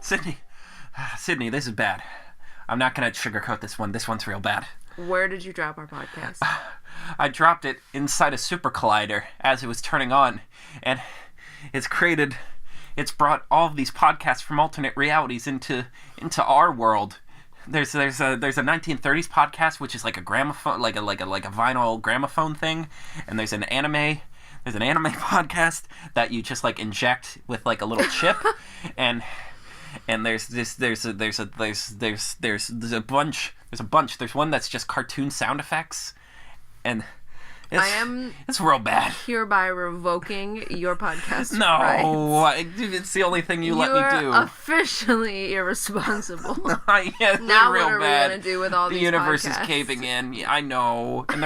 Sydney, Sydney, this is bad. I'm not going to sugarcoat this one. This one's real bad. Where did you drop our podcast? I dropped it inside a super collider as it was turning on, and it's brought all of these podcasts from alternate realities into our world. There's a 1930s podcast, which is like a gramophone, like a vinyl gramophone thing, and there's an anime podcast that you just like inject with like a little chip, and there's a bunch. There's one that's just cartoon sound effects, and it's real bad. Hereby revoking your podcast rights. It's the only thing you let me do. You're officially irresponsible. Yeah, now real what are bad. we gonna do with all these podcasts? The universe is caving in. Yeah, I know, and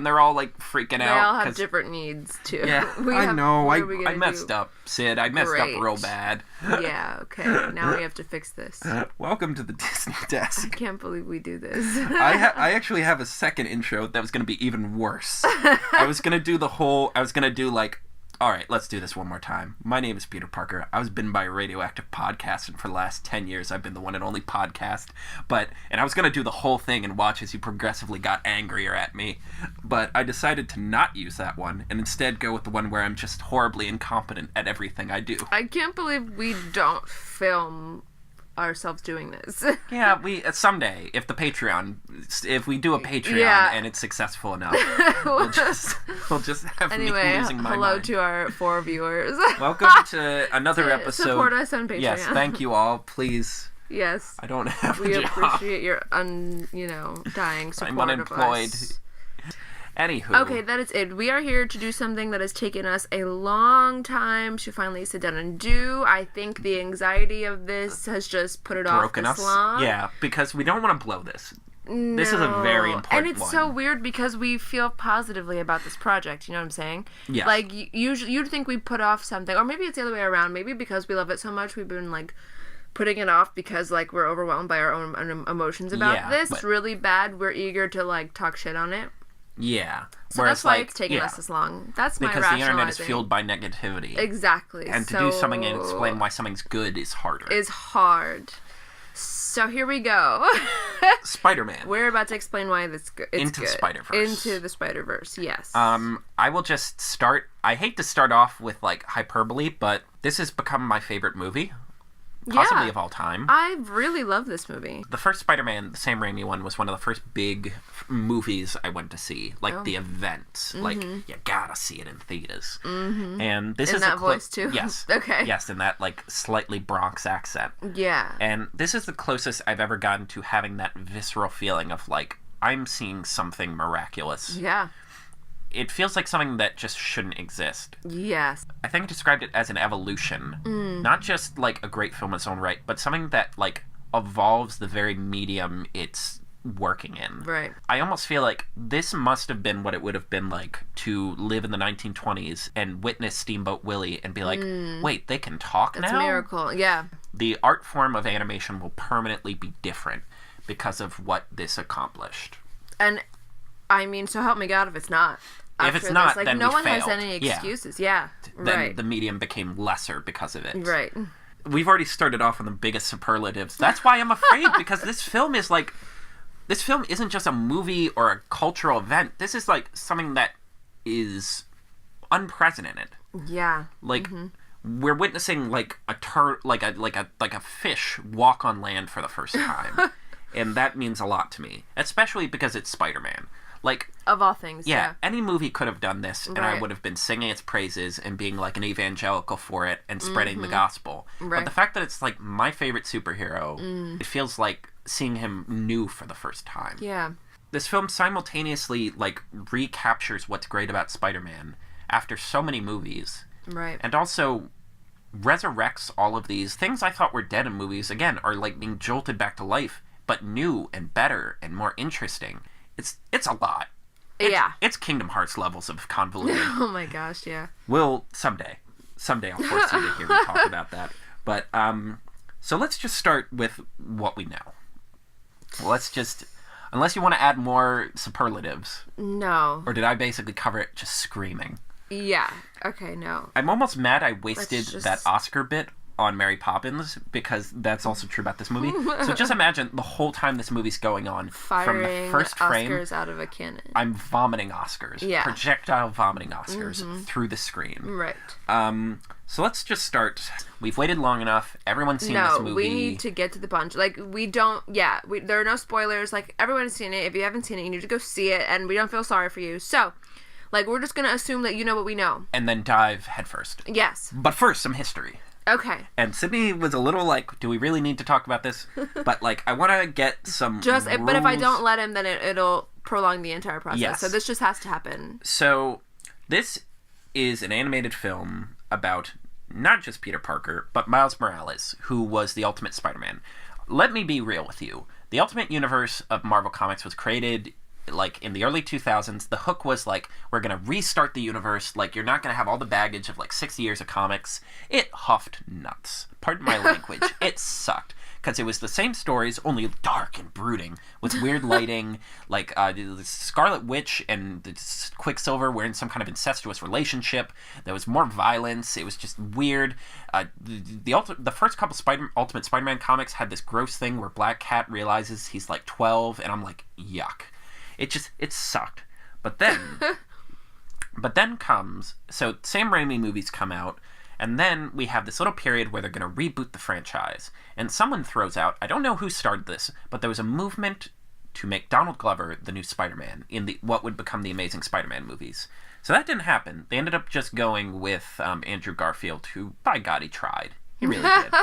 they're all like freaking out. They all have different needs too. Yeah, I know. I messed up, Sid. I messed up real bad. Yeah. Okay. Now we have to fix this. Welcome to the Disney Desk. I can't believe we do this. I actually have a second intro that was going to be even worse. I was going to do like, all right, let's do this one more time. My name is Peter Parker. I was bitten by a radioactive podcast, and for the last 10 years, I've been the one and only podcast. And I was going to do the whole thing and watch as you progressively got angrier at me. But I decided to not use that one, and instead go with the one where I'm just horribly incompetent at everything I do. I can't believe we don't film ourselves doing this. Yeah, we someday, if we do a Patreon and it's successful enough, we'll just have me losing my hello mind. To our 4 viewers. Welcome to another episode. Support us on Patreon. Yes, thank you all. Please. Yes. I don't have a job. We appreciate your dying support. I'm unemployed. Of us. Anywho. Okay, that is it. We are here to do something that has taken us a long time to finally sit down and do. I think the anxiety of this has just put it off this long. Yeah, because we don't want to blow this. No. This is a very important one. And it's so weird because we feel positively about this project, you know what I'm saying? Yeah. Like, usually you'd think we put off something, or maybe it's the other way around. Maybe because we love it so much, we've been, like, putting it off because, like, we're overwhelmed by our own emotions about this. Really bad. We're eager to, like, talk shit on it. Yeah. So that's why it's taken us this long. That's my rationalizing. Because the internet is fueled by negativity. Exactly. And to do something and explain why something's good is harder. Is hard. So here we go. Spider-Man. We're about to explain why it's good. Into the Spider-Verse. Into the Spider-Verse, yes. I will just start. I hate to start off with, like, hyperbole, but this has become my favorite movie. Possibly of all time. I really love this movie. The first Spider-Man, the Sam Raimi one, was one of the first big movies I went to see. Like, the event. Mm-hmm. Like, you gotta see it in theaters. Mm-hmm. And this is that voice, too? Yes. Okay. Yes, in that, like, slightly Bronx accent. Yeah. And this is the closest I've ever gotten to having that visceral feeling of, like, I'm seeing something miraculous. Yeah. It feels like something that just shouldn't exist. Yes. I think I described it as an evolution. Not just, like, a great film in its own right, but something that, like, evolves the very medium it's working in. Right. I almost feel like this must have been what it would have been like to live in the 1920s and witness Steamboat Willie and be like, wait, they can talk now? That's a miracle, yeah. The art form of animation will permanently be different because of what this accomplished. And, I mean, so help me God if it's not. If it's not, like, then no we one failed. has any excuses. Yeah. Then the medium became lesser because of it. Right. We've already started off on the biggest superlatives. That's why I'm afraid, because this film isn't just a movie or a cultural event. This is like something that is unprecedented. Yeah. Like we're witnessing like a fish walk on land for the first time. And that means a lot to me, especially because it's Spider-Man. Like, of all things, yeah. Any movie could have done this, and I would have been singing its praises and being, like, an evangelical for it and spreading the gospel. Right. But the fact that it's, like, my favorite superhero, it feels like seeing him new for the first time. Yeah. This film simultaneously, like, recaptures what's great about Spider-Man after so many movies. Right. And also resurrects all of these things I thought were dead in movies, again, are, like, being jolted back to life, but new and better and more interesting. It's a lot. It's Kingdom Hearts levels of convoluted. Oh my gosh, yeah. Well, someday I'll force you to hear me talk about that. But, so let's just start with what we know. Unless you want to add more superlatives. No. Or did I basically cover it just screaming? Yeah. Okay, no. I'm almost mad I wasted that Oscar bit on Mary Poppins, because that's also true about this movie. So just imagine the whole time this movie's going on, firing from the first frame, Oscars out of a cannon. I'm vomiting Oscars. Yeah. Projectile vomiting Oscars through the screen. Right. So let's just start. We've waited long enough. Everyone's seen this movie. No, we need to get to the punch. Like, we don't... Yeah, there are no spoilers. Like, everyone's seen it. If you haven't seen it, you need to go see it, and we don't feel sorry for you. So, like, we're just gonna assume that you know what we know. And then dive headfirst. Yes. But first, some history. Okay. And Sydney was a little like, do we really need to talk about this? But, like, I want to get some rules. But if I don't let him, then it'll prolong the entire process. Yes. So this just has to happen. So, this is an animated film about not just Peter Parker, but Miles Morales, who was the Ultimate Spider-Man. Let me be real with you. The Ultimate Universe of Marvel Comics was created, like, in the early 2000s. The hook was, like, we're going to restart the universe. Like, you're not going to have all the baggage of, like, 60 years of comics. It huffed nuts. Pardon my language. It sucked. Because it was the same stories, only dark and brooding, with weird lighting, like the Scarlet Witch and the Quicksilver were in some kind of incestuous relationship. There was more violence. It was just weird. The first couple Ultimate Spider-Man comics had this gross thing where Black Cat realizes he's like 12, and I'm like, yuck. It sucked. But then comes, so Sam Raimi movies come out, and then we have this little period where they're going to reboot the franchise. And someone throws out, I don't know who started this, but there was a movement to make Donald Glover the new Spider-Man in what would become the Amazing Spider-Man movies. So that didn't happen. They ended up just going with Andrew Garfield, who, by God, he tried. He really did.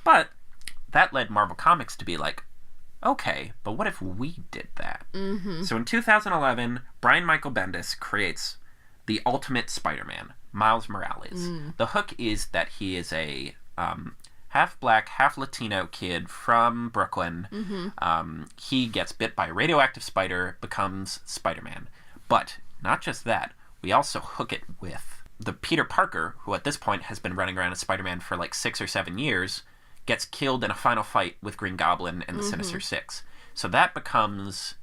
But that led Marvel Comics to be like, okay, but what if we did that? Mm-hmm. So in 2011, Brian Michael Bendis creates the Ultimate Spider-Man, Miles Morales. The hook is that he is a half black, half Latino kid from Brooklyn. Mm-hmm. He gets bit by a radioactive spider, becomes Spider-Man. But not just that, we also hook it with the Peter Parker, who at this point has been running around as Spider-Man for like 6 or 7 years, gets killed in a final fight with Green Goblin and the Sinister Six. So that becomes...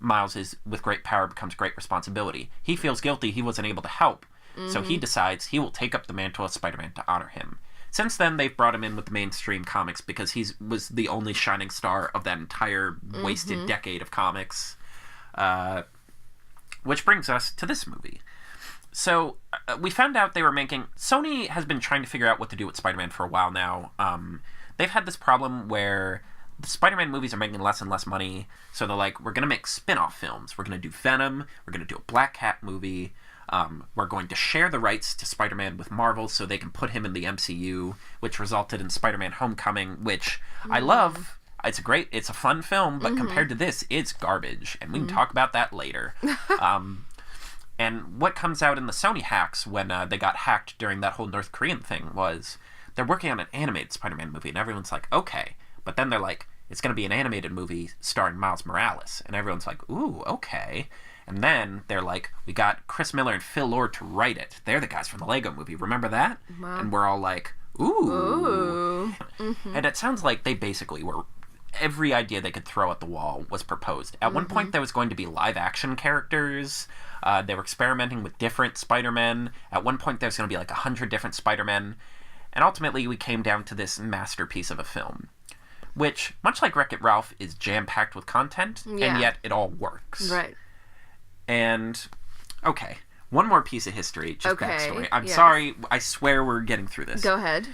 Miles with great power becomes great responsibility. He feels guilty he wasn't able to help, so he decides he will take up the mantle of Spider-Man to honor him. Since then, they've brought him in with the mainstream comics because he was the only shining star of that entire wasted decade of comics. Which brings us to this movie. So, we found out they were making... Sony has been trying to figure out what to do with Spider-Man for a while now. They've had this problem where the Spider-Man movies are making less and less money, so they're like, we're going to make spin-off films. We're going to do Venom, we're going to do a Black Cat movie, we're going to share the rights to Spider-Man with Marvel so they can put him in the MCU, which resulted in Spider-Man Homecoming, which I love. It's a fun film, but compared to this, it's garbage, and we can talk about that later. And what comes out in the Sony hacks when they got hacked during that whole North Korean thing was they're working on an animated Spider-Man movie, and everyone's like, okay. But then they're like, it's going to be an animated movie starring Miles Morales. And everyone's like, ooh, okay. And then they're like, we got Chris Miller and Phil Lord to write it. They're the guys from the Lego movie. Remember that? Wow. And we're all like, ooh. And it sounds like they basically were... Every idea they could throw at the wall was proposed. At one point, there was going to be live-action characters. They were experimenting with different Spider-Men. At one point, there was going to be like 100 different Spider-Men. And ultimately, we came down to this masterpiece of a film, which, much like Wreck-It Ralph, is jam-packed with content, and yet it all works. Right. And, okay, one more piece of history, just backstory. I'm sorry, I swear we're getting through this. Go ahead.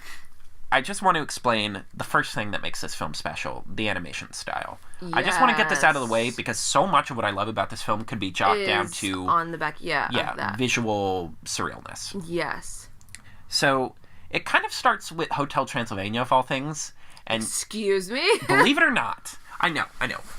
I just want to explain the first thing that makes this film special, the animation style. Yes. I just want to get this out of the way, because so much of what I love about this film could be jocked down to... on the back, of that. Visual surrealness. Yes. So, it kind of starts with Hotel Transylvania, of all things. And excuse me? Believe it or not, I know.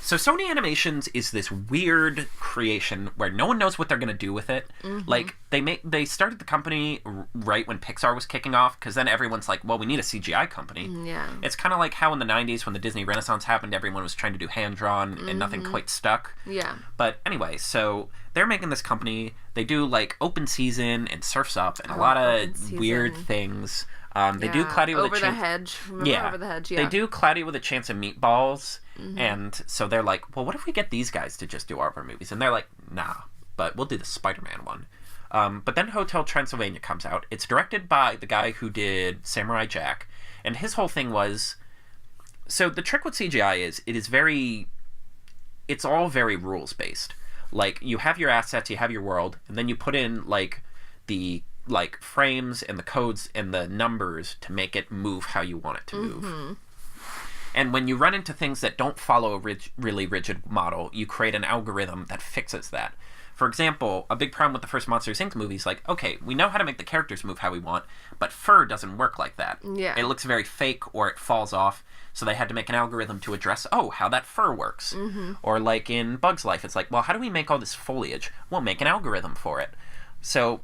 So Sony Animations is this weird creation where no one knows what they're going to do with it. Like, they started the company right when Pixar was kicking off, because then everyone's like, well, we need a CGI company. Yeah. It's kind of like how in the 90s when the Disney Renaissance happened, everyone was trying to do hand-drawn and nothing quite stuck. Yeah. But anyway, so they're making this company. They do, like, Open Season and Surf's Up and a lot of weird things. They do Cloudy with a Chance... Over the Hedge. Remember Over the Hedge, They do Cloudy with a Chance of Meatballs, and so they're like, well, what if we get these guys to just do our movies? And they're like, nah, but we'll do the Spider-Man one. But then Hotel Transylvania comes out. It's directed by the guy who did Samurai Jack, and his whole thing was... So the trick with CGI is, it's all very rules-based. Like, you have your assets, you have your world, and then you put in, like, the, like, frames and the codes and the numbers to make it move how you want it to move. And when you run into things that don't follow a really rigid model, you create an algorithm that fixes that. For example, a big problem with the first Monsters, Inc. movie is like, okay, we know how to make the characters move how we want, but fur doesn't work like that. Yeah. It looks very fake or it falls off, so they had to make an algorithm to address, how that fur works. Or like in Bug's Life, it's like, well, how do we make all this foliage? We'll make an algorithm for it. So,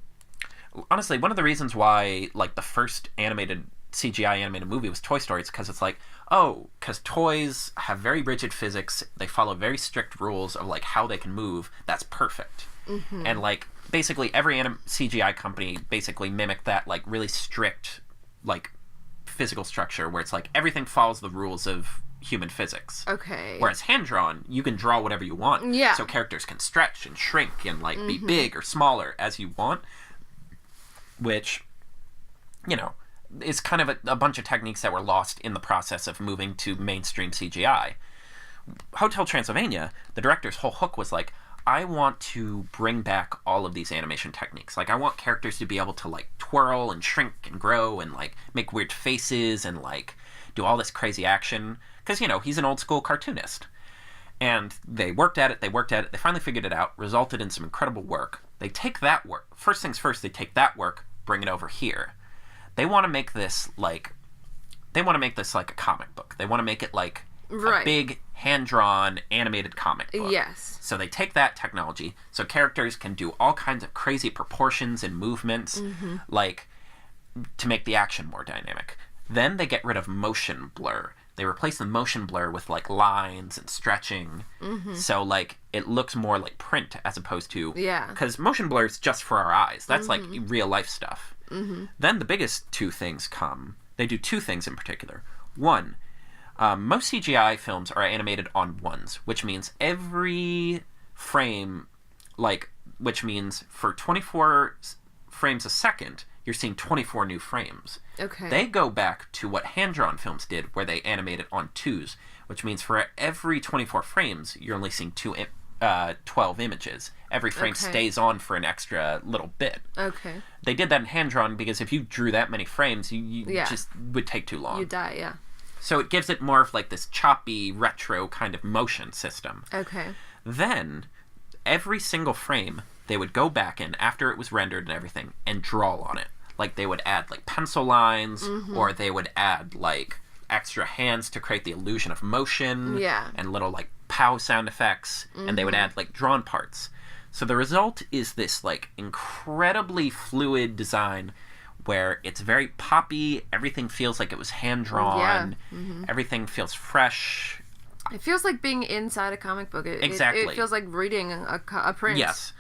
honestly, one of the reasons why, like, the first CGI animated movie was Toy Story is because it's like, because toys have very rigid physics, they follow very strict rules of, like, how they can move, that's perfect. And, like, basically every CGI company basically mimicked that, like, really strict, like, physical structure where it's like everything follows the rules of human physics. Okay. Whereas hand-drawn, you can draw whatever you want. Yeah. So characters can stretch and shrink and, like, be big or smaller as you want, which, you know, is kind of a bunch of techniques that were lost in the process of moving to mainstream CGI. Hotel Transylvania, the director's whole hook was like, I want to bring back all of these animation techniques. Like, I want characters to be able to, like, twirl and shrink and grow and, like, make weird faces and, like, do all this crazy action. Because, you know, he's an old-school cartoonist. And they worked at it, they finally figured it out, resulted in some incredible work. They take that work, first things first, they take that work, bring it over here. They want to make this, like a comic book. They want to make it, like, a big, hand-drawn, animated comic book. Yes. So they take that technology, so characters can do all kinds of crazy proportions and movements, like, to make the action more dynamic. Then they get rid of motion blur. They replace the motion blur with, like, lines and stretching, so, like, it looks more like print as opposed to... Yeah. Because motion blur is just for our eyes. That's, like, real-life stuff. Then the biggest two things come. They do two things in particular. One... most CGI films are animated on ones, which means every frame, which means for 24 frames a second, you're seeing 24 new frames. Okay. They go back to what hand-drawn films did, where they animated on twos, which means for every 24 frames, you're only seeing 12 images. Every frame stays on for an extra little bit. Okay. They did that in hand-drawn because if you drew that many frames, you just would take too long. You die, yeah. So it gives it more of, like, this choppy, retro kind of motion system. Okay. Then, every single frame, they would go back in, after it was rendered and everything, and draw on it. Like, they would add, like, pencil lines, or they would add, like, extra hands to create the illusion of motion. Yeah. And little, like, pow sound effects. And they would add, like, drawn parts. So the result is this, like, incredibly fluid design where it's very poppy, everything feels like it was hand-drawn, everything feels fresh. It feels like being inside a comic book. Exactly. It feels like reading a print. Yes.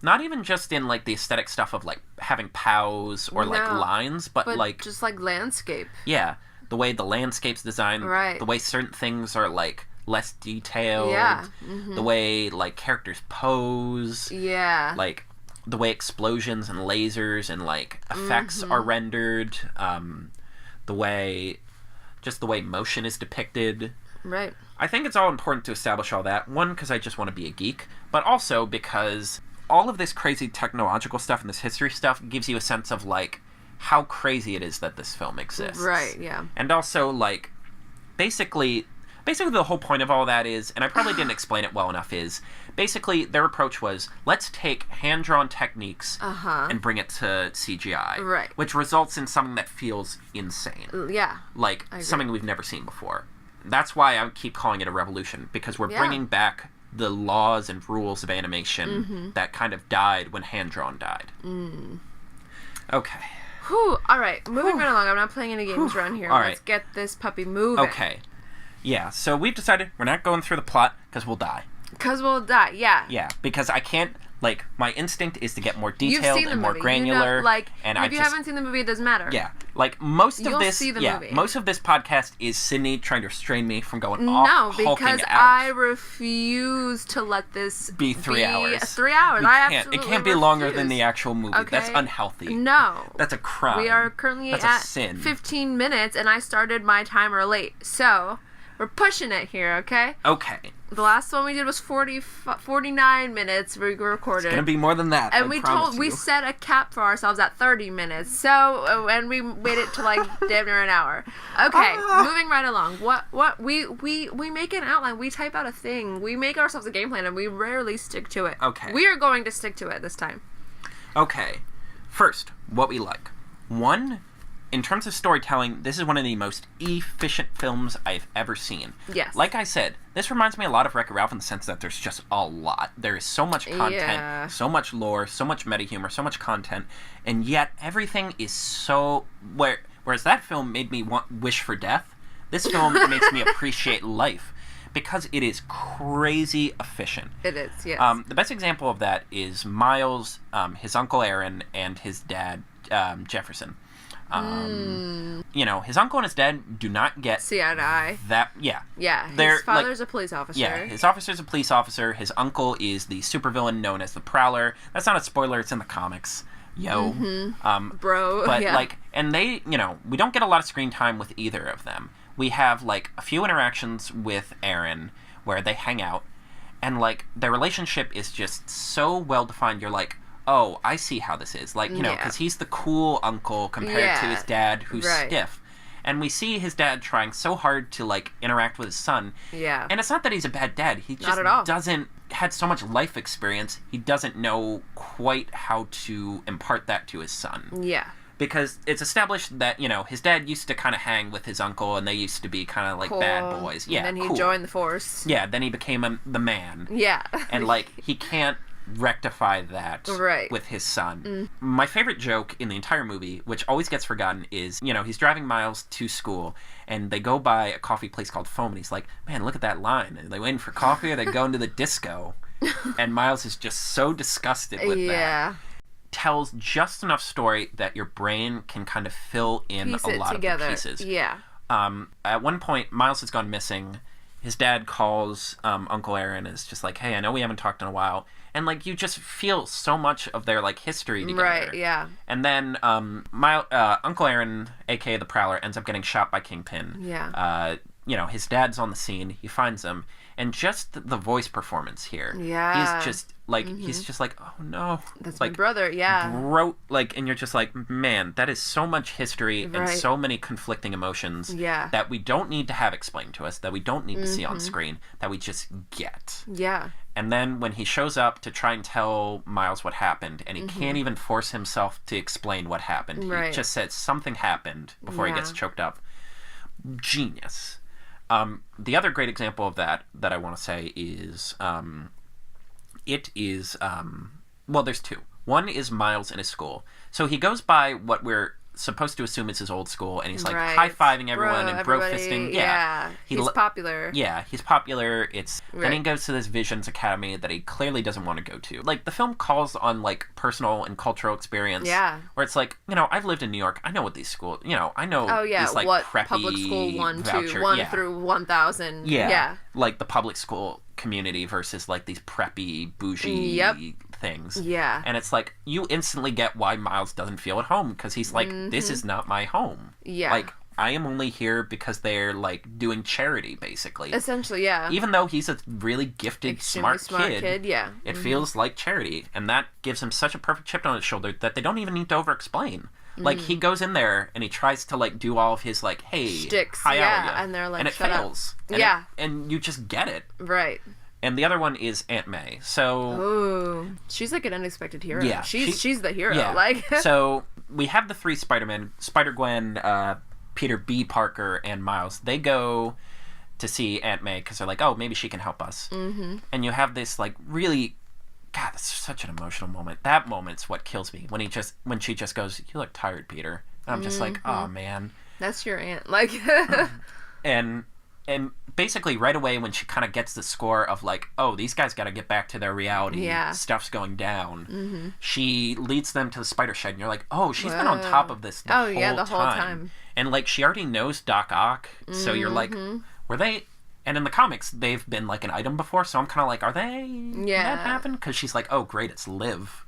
Not even just in, like, the aesthetic stuff of, like, having pows or, like, lines, but, like... just, like, landscape. Yeah. The way the landscape's designed. Right. The way certain things are, like, less detailed. Yeah. The way, like, characters pose. Yeah. Like... the way explosions and lasers and, like, effects are rendered, the way motion is depicted. Right. I think it's all important to establish all that. One, because I just want to be a geek, but also because all of this crazy technological stuff and this history stuff gives you a sense of, like, how crazy it is that this film exists. Right, yeah. And also, like, basically the whole point of all that is, and I probably didn't explain it well enough, is basically their approach was, let's take hand-drawn techniques and bring it to CGI. Right. Which results in something that feels insane. Yeah. Like, something we've never seen before. That's why I keep calling it a revolution, because we're bringing back the laws and rules of animation that kind of died when hand-drawn died. Okay. Whew. All right. Moving right along. I'm not playing any games around here. All Let's get this puppy moving. Okay. Yeah, so we've decided we're not going through the plot because we'll die. Because we'll die, yeah. Yeah, because I can't... Like, my instinct is to get more detailed and more movie. granular. You know, like, and if you haven't seen the movie, it doesn't matter. Yeah. Like, most of this podcast is Sydney trying to restrain me from going off hulking out. No, because I refuse to let this be 3 hours. 3 hours. It can't be longer than the actual movie. Okay? That's unhealthy. No. That's a crime. We are currently at 15 minutes, and I started my timer late. So, we're pushing it here, okay? Okay. The last one we did was 49 minutes we recorded. It's gonna be more than that. And we set a cap for ourselves at 30 minutes. So, and we made it to like damn near an hour. Okay, moving right along. What we make an outline. We type out a thing. We make ourselves a game plan, and we rarely stick to it. Okay. We are going to stick to it this time. Okay. First, what we like. One, in terms of storytelling, this is one of the most efficient films I've ever seen. Yes. Like I said, this reminds me a lot of Wreck-It Ralph in the sense that there's just a lot. There is so much content, so much lore, so much meta-humor, so much content, and yet everything is so... Whereas that film made me wish for death, this film makes me appreciate life. Because it is crazy efficient. It is, yes. The best example of that is Miles, his Uncle Aaron, and his dad, Jefferson. You know, his uncle and his dad do not get see eye to eye. Yeah, his father's a police officer. Yeah, his officer's a police officer. His uncle is the supervillain known as the Prowler. That's not a spoiler, it's in the comics. Yo. Mm-hmm. Bro, but, and they, we don't get a lot of screen time with either of them. We have, a few interactions with Aaron where they hang out, and, their relationship is just so well-defined, you're like, oh, I see how this is. Because he's the cool uncle compared to his dad who's stiff. And we see his dad trying so hard to, interact with his son. Yeah. And it's not that he's a bad dad. He just had so much life experience, he doesn't know quite how to impart that to his son. Yeah. Because it's established that, his dad used to kind of hang with his uncle, and they used to be kind of like bad boys. Yeah, and then he joined the force. Yeah, then he became the man. Yeah. And, he can't rectify that with his son. My favorite joke in the entire movie, which always gets forgotten, is, he's driving Miles to school, and they go by a coffee place called Foam, and he's like, man, look at that line. Are they waiting for coffee, or are they going to the disco? And Miles is just so disgusted with that. Tells just enough story that your brain can kind of fill in a lot of the pieces. Yeah. At one point, Miles has gone missing. His dad calls Uncle Aaron and is just like, hey, I know we haven't talked in a while. And, you just feel so much of their, history together. Right, yeah. And then Uncle Aaron, a.k.a. the Prowler, ends up getting shot by Kingpin. Yeah. His dad's on the scene. He finds him. And just the voice performance here. Yeah. He's just, he's just like, oh, no. That's my brother, yeah. And you're just like, man, that is so much history and so many conflicting emotions that we don't need to have explained to us, that we don't need to see on screen, that we just get. Yeah. And then when he shows up to try and tell Miles what happened, and he can't even force himself to explain what happened. He just says something happened before he gets choked up. Genius. The other great example of that I want to say is, there's two. One is Miles in his school. So he goes by what we're supposed to assume is his old school, and he's high-fiving everyone and bro-fisting. Yeah. He's popular. Yeah, he's popular. Then he goes to this Visions Academy that he clearly doesn't want to go to. The film calls on, personal and cultural experience. Yeah. Where it's I've lived in New York. I know what these schools, I know these, what preppy public school 1 through 1,000. Yeah. The public school community versus, these preppy, bougie things. Yeah. And it's you instantly get why Miles doesn't feel at home, because he's this is not my home. Yeah. I am only here because they're, doing charity, basically. Essentially, yeah. Even though he's a really gifted, extremely smart kid, yeah. It feels like charity, and that gives him such a perfect chip on his shoulder that they don't even need to over-explain. He goes in there, and he tries to, do all of his, hey, shticks, how are ya? And they're like, and it shut fails. Up. And you just get it. Right. And the other one is Aunt May. So, ooh, she's an unexpected hero. Yeah, she's the hero. Yeah. So we have the three Spider-Men: Spider-Gwen, Peter B. Parker, and Miles. They go to see Aunt May because they're like, oh, maybe she can help us. Mm-hmm. And you have this really, God, that's such an emotional moment. That moment's what kills me when she just goes, "You look tired, Peter." And I'm just like, oh man, that's your aunt. and basically right away when she kind of gets the score of like, oh, these guys got to get back to their reality. Yeah. Stuff's going down. She leads them to the spider shed, and you're like, oh, she's been on top of this the whole the whole time. And like, she already knows Doc Ock, so you're like, were they? And in the comics, they've been like an item before, so I'm kind of like, are they? Yeah. That happened? Because she's like, oh, great, it's Liv.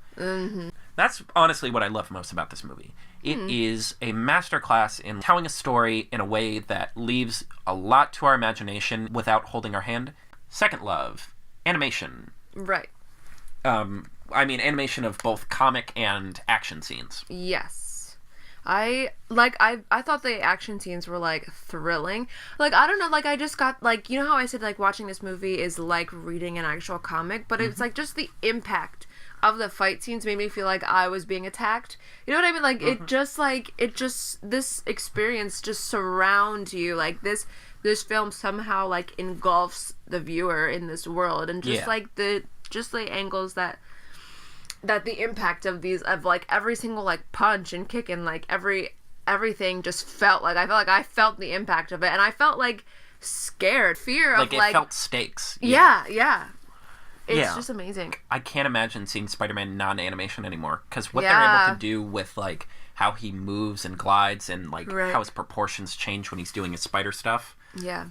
That's honestly what I love most about this movie. It is a masterclass in telling a story in a way that leaves a lot to our imagination without holding our hand. Second love, animation. Right. I mean, animation of both comic and action scenes. Yes. I thought the action scenes were, like, thrilling. Like, I don't know, like, I just got, like, you know how I said, like, watching this movie is like reading an actual comic? But it's, like, just the impact of the fight scenes made me feel like I was being attacked. You know what I mean? Like, this experience just surrounds you. Like, this film somehow, like, engulfs the viewer in this world. And just, like, the angles that the impact of these, of, like, every single, like, punch and kick and, like, everything just felt like, I felt the impact of it. And I felt, like, scared. Fear of, like... it felt stakes. Yeah. It's just amazing. I can't imagine seeing Spider-Man non-animation anymore, because what they're able to do with, like, how he moves and glides and, like, how his proportions change when he's doing his spider stuff. Yeah.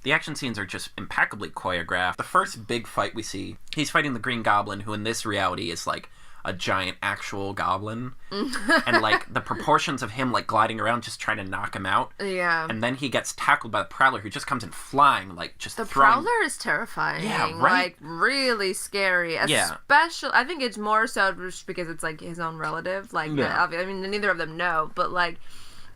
The action scenes are just impeccably choreographed. The first big fight we see, he's fighting the Green Goblin, who in this reality is, like, a giant actual goblin. And, like, the proportions of him, like, gliding around just trying to knock him out. Yeah. And then he gets tackled by the Prowler, who just comes in flying, like, just the throwing... Prowler is terrifying. Yeah, right? Like, really scary. Especially, I think it's more so just because it's, like, his own relative. Like, I mean, neither of them know, but, like...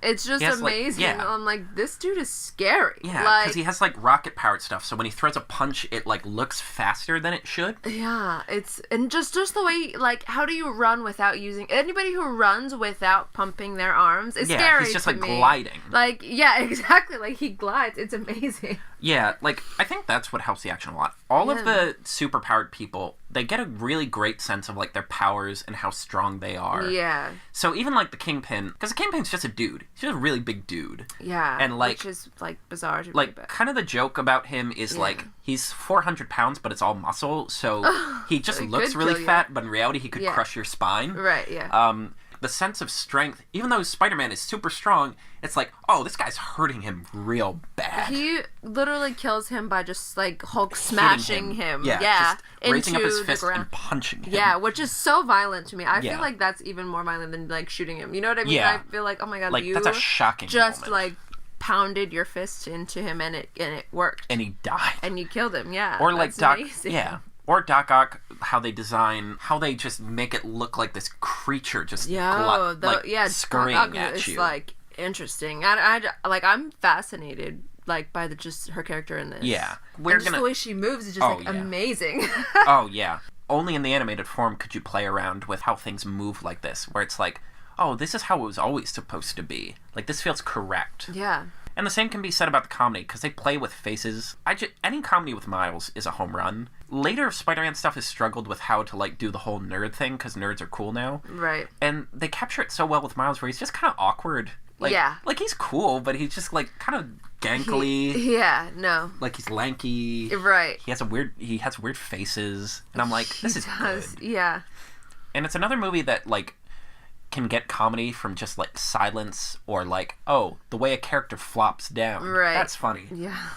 It's just amazing. Like, I'm like, this dude is scary. Yeah, because he has, like, rocket-powered stuff, so when he throws a punch, it, like, looks faster than it should. Yeah, and just the way, like, how do you run without using... Anybody who runs without pumping their arms is scary to me. Yeah, he's just, like, gliding. Like, yeah, exactly. Like, he glides. It's amazing. Yeah, like, I think that's what helps the action a lot. All of the super-powered people, they get a really great sense of, like, their powers and how strong they are. Yeah. So even, like, the Kingpin, because the Kingpin's just a dude. He's just a really big dude. Yeah. And, like... which is, like, bizarre to me. Like, kind of the joke about him is, like, he's 400 pounds, but it's all muscle, so he just looks really fat, but in reality he could crush your spine. Right, yeah. The sense of strength, even though Spider-Man is super strong, it's like, oh, this guy's hurting him real bad. He literally kills him by just, like, Hulk smashing him. Yeah, just raising up his fist and punching him. Yeah, which is so violent to me. I feel like that's even more violent than, like, shooting him. You know what I mean? Yeah. I feel like, oh my god, like, you that's a shocking just, moment. like, pounded your fist into him and it worked. And he died. And you killed him, yeah. Or, like, Doc... amazing. Yeah. Or Doc Ock, how they just make it look like this creature just scurrying at you. It's, like, interesting. I'm fascinated, like, by just her character in this. Yeah. The way she moves is just, amazing. Oh, yeah. Only in the animated form could you play around with how things move like this, where it's like, oh, this is how it was always supposed to be. Like, this feels correct. Yeah. And the same can be said about the comedy, because they play with faces. Any comedy with Miles is a home run. Later Spider-Man stuff has struggled with how to, like, do the whole nerd thing, because nerds are cool now. Right. And they capture it so well with Miles, where he's just kind of awkward. Like, like, he's cool, but he's just, like, kind of gangly. No. Like, he's lanky. Right. He has weird faces. And I'm like, this is good. Yeah. And it's another movie that, like, can get comedy from just, like, silence or, like, oh, the way a character flops down. Right. That's funny. Yeah.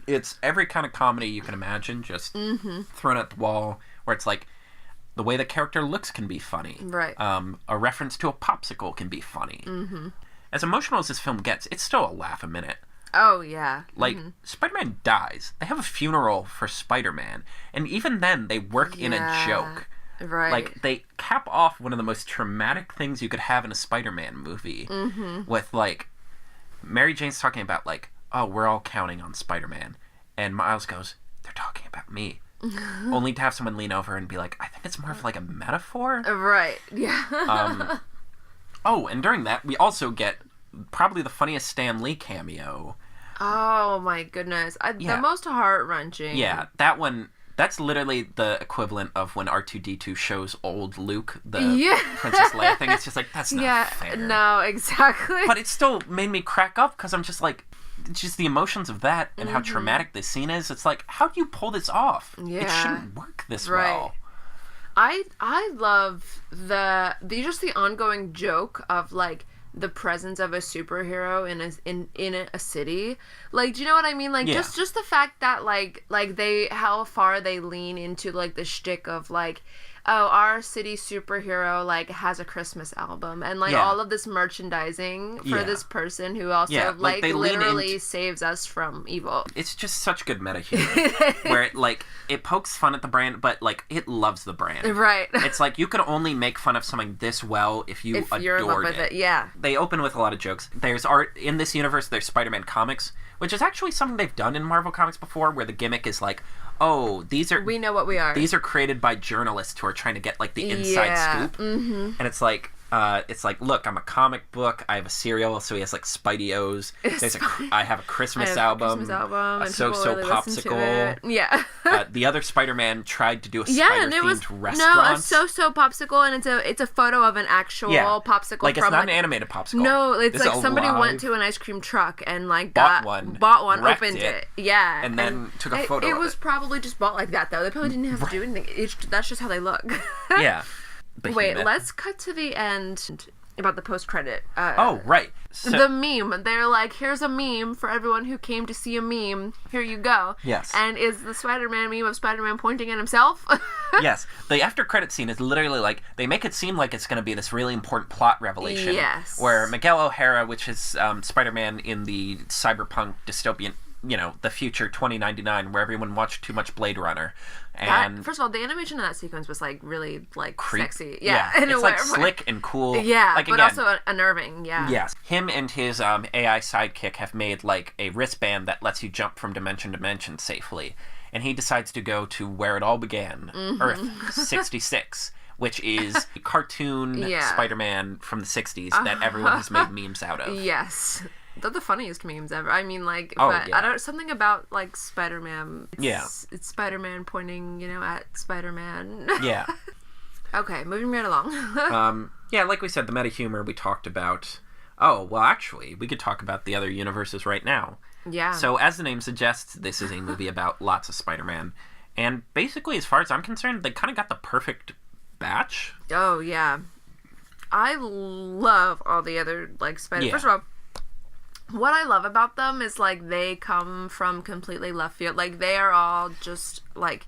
It's every kind of comedy you can imagine, just thrown at the wall, where it's like, the way the character looks can be funny. Right. A reference to a popsicle can be funny. Mm-hmm. As emotional as this film gets, it's still a laugh a minute. Oh, yeah. Like, Spider-Man dies. They have a funeral for Spider-Man. And even then, they work in a joke. Right. Like, they cap off one of the most traumatic things you could have in a Spider-Man movie with, like, Mary Jane's talking about, like, oh, we're all counting on Spider-Man. And Miles goes, they're talking about me. Only to have someone lean over and be like, I think it's more of, like, a metaphor. Right. Yeah. Oh, and during that, we also get probably the funniest Stan Lee cameo. Oh, my goodness. The most heart-wrenching. Yeah, that one... That's literally the equivalent of when R2-D2 shows old Luke, the Princess Leia thing. It's just like, that's not fair. No, exactly. But it still made me crack up, because I'm just like, just the emotions of that and how traumatic this scene is. It's like, how do you pull this off? Yeah. It shouldn't work this well. I love just the ongoing joke of like the presence of a superhero in a city. Like, do you know what I mean? Like, just the fact that like how far they lean into like the shtick of like, oh, our city superhero like has a Christmas album and like all of this merchandising for this person who also like literally saves us from evil. It's just such good meta humor where it pokes fun at the brand, but like it loves the brand. Right. It's like you could only make fun of something this well if you're in love with it. Yeah. They open with a lot of jokes. There's art in this universe. There's Spider-Man comics, which is actually something they've done in Marvel Comics before, where the gimmick is like, oh, we know what we are. These are created by journalists who are trying to get like the inside scoop, and it's like, look, I'm a comic book. I have a cereal, so he has like Spidey-O's. I have a Christmas album, a So-So really popsicle. Yeah. The other Spider-Man tried to do a spider-themed restaurant. No, a So-So popsicle, and it's a photo of an actual popsicle. Like, it's not an animated popsicle. No, it's like somebody went to an ice cream truck and like bought one, opened it. Yeah. And then took a photo of it. It was probably just bought like that, though. They probably didn't have to do anything. That's just how they look. Yeah. Wait, let's cut to the end about the post-credit. Right. So, the meme. They're like, here's a meme for everyone who came to see a meme. Here you go. Yes. And is the Spider-Man meme of Spider-Man pointing at himself? Yes. The after-credit scene is literally like, they make it seem like it's going to be this really important plot revelation. Yes. Where Miguel O'Hara, which is Spider-Man in the cyberpunk dystopian, the future 2099, where everyone watched too much Blade Runner. And first of all, the animation in that sequence was like really like sexy. It's like slick and cool. Yeah, like, but again, also unnerving. Yeah. Yes. Him and his AI sidekick have made like a wristband that lets you jump from dimension to dimension safely. And he decides to go to where it all began, Earth 66. Which is a cartoon Spider-Man from the 60s that everyone has made memes out of. Yes. They're the funniest memes ever. I mean, like, something about, like, Spider-Man. It's Spider-Man pointing, at Spider-Man. Yeah. Okay, moving right along. Like we said, the meta humor we talked about. Oh, well, actually, we could talk about the other universes right now. Yeah. So, as the name suggests, this is a movie about lots of Spider-Man. And basically, as far as I'm concerned, they kind of got the perfect batch. Oh, yeah. I love all the other, like, Spider-Man. Yeah. First of all, what I love about them is, like, they come from completely left field. Like, they are all just, like...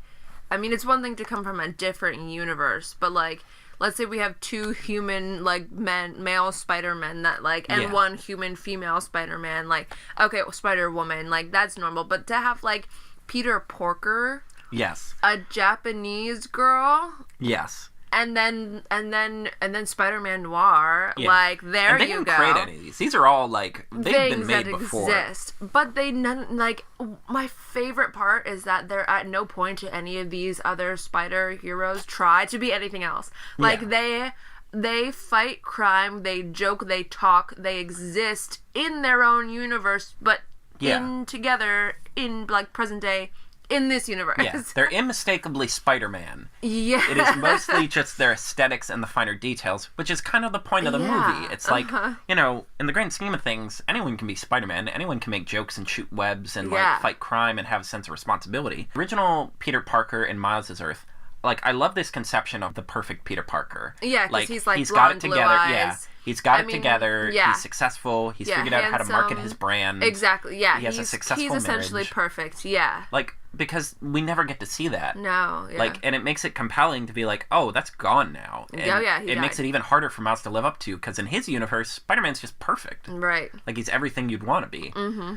I mean, it's one thing to come from a different universe, but, like, let's say we have two human, like, male Spider-Men that, like... And one human female Spider-Man, like... Okay, Spider-Woman, like, that's normal. But to have, like, Peter Porker... Yes. A Japanese girl... Yes. And then Spider-Man Noir, like, there you go. And they didn't create any of these. These are all, like, they've been made before. Exist. But my favorite part is that they're at no point to any of these other spider heroes try to be anything else. Like, they fight crime, they joke, they talk, they exist in their own universe, but together in, like, present day, in this universe. Yeah, they're unmistakably Spider-Man. Yeah. It is mostly just their aesthetics and the finer details, which is kind of the point of the movie. It's like, in the grand scheme of things, anyone can be Spider-Man. Anyone can make jokes and shoot webs and, like, fight crime and have a sense of responsibility. Original Peter Parker in Miles' Earth, like, I love this conception of the perfect Peter Parker. Yeah, because he's, like, he's blonde, got it together. blue eyes. Yeah. He's got it together. Yeah. He's successful. He's figured out how to market his brand. Exactly. Yeah. He has a successful marriage. He's essentially perfect. Yeah. Like, because we never get to see that. No. Yeah. Like, and it makes it compelling to be like, oh, that's gone now. And it makes it even harder for Miles to live up to, because in his universe, Spider-Man's just perfect. Right. Like, he's everything you'd want to be. Mm-hmm.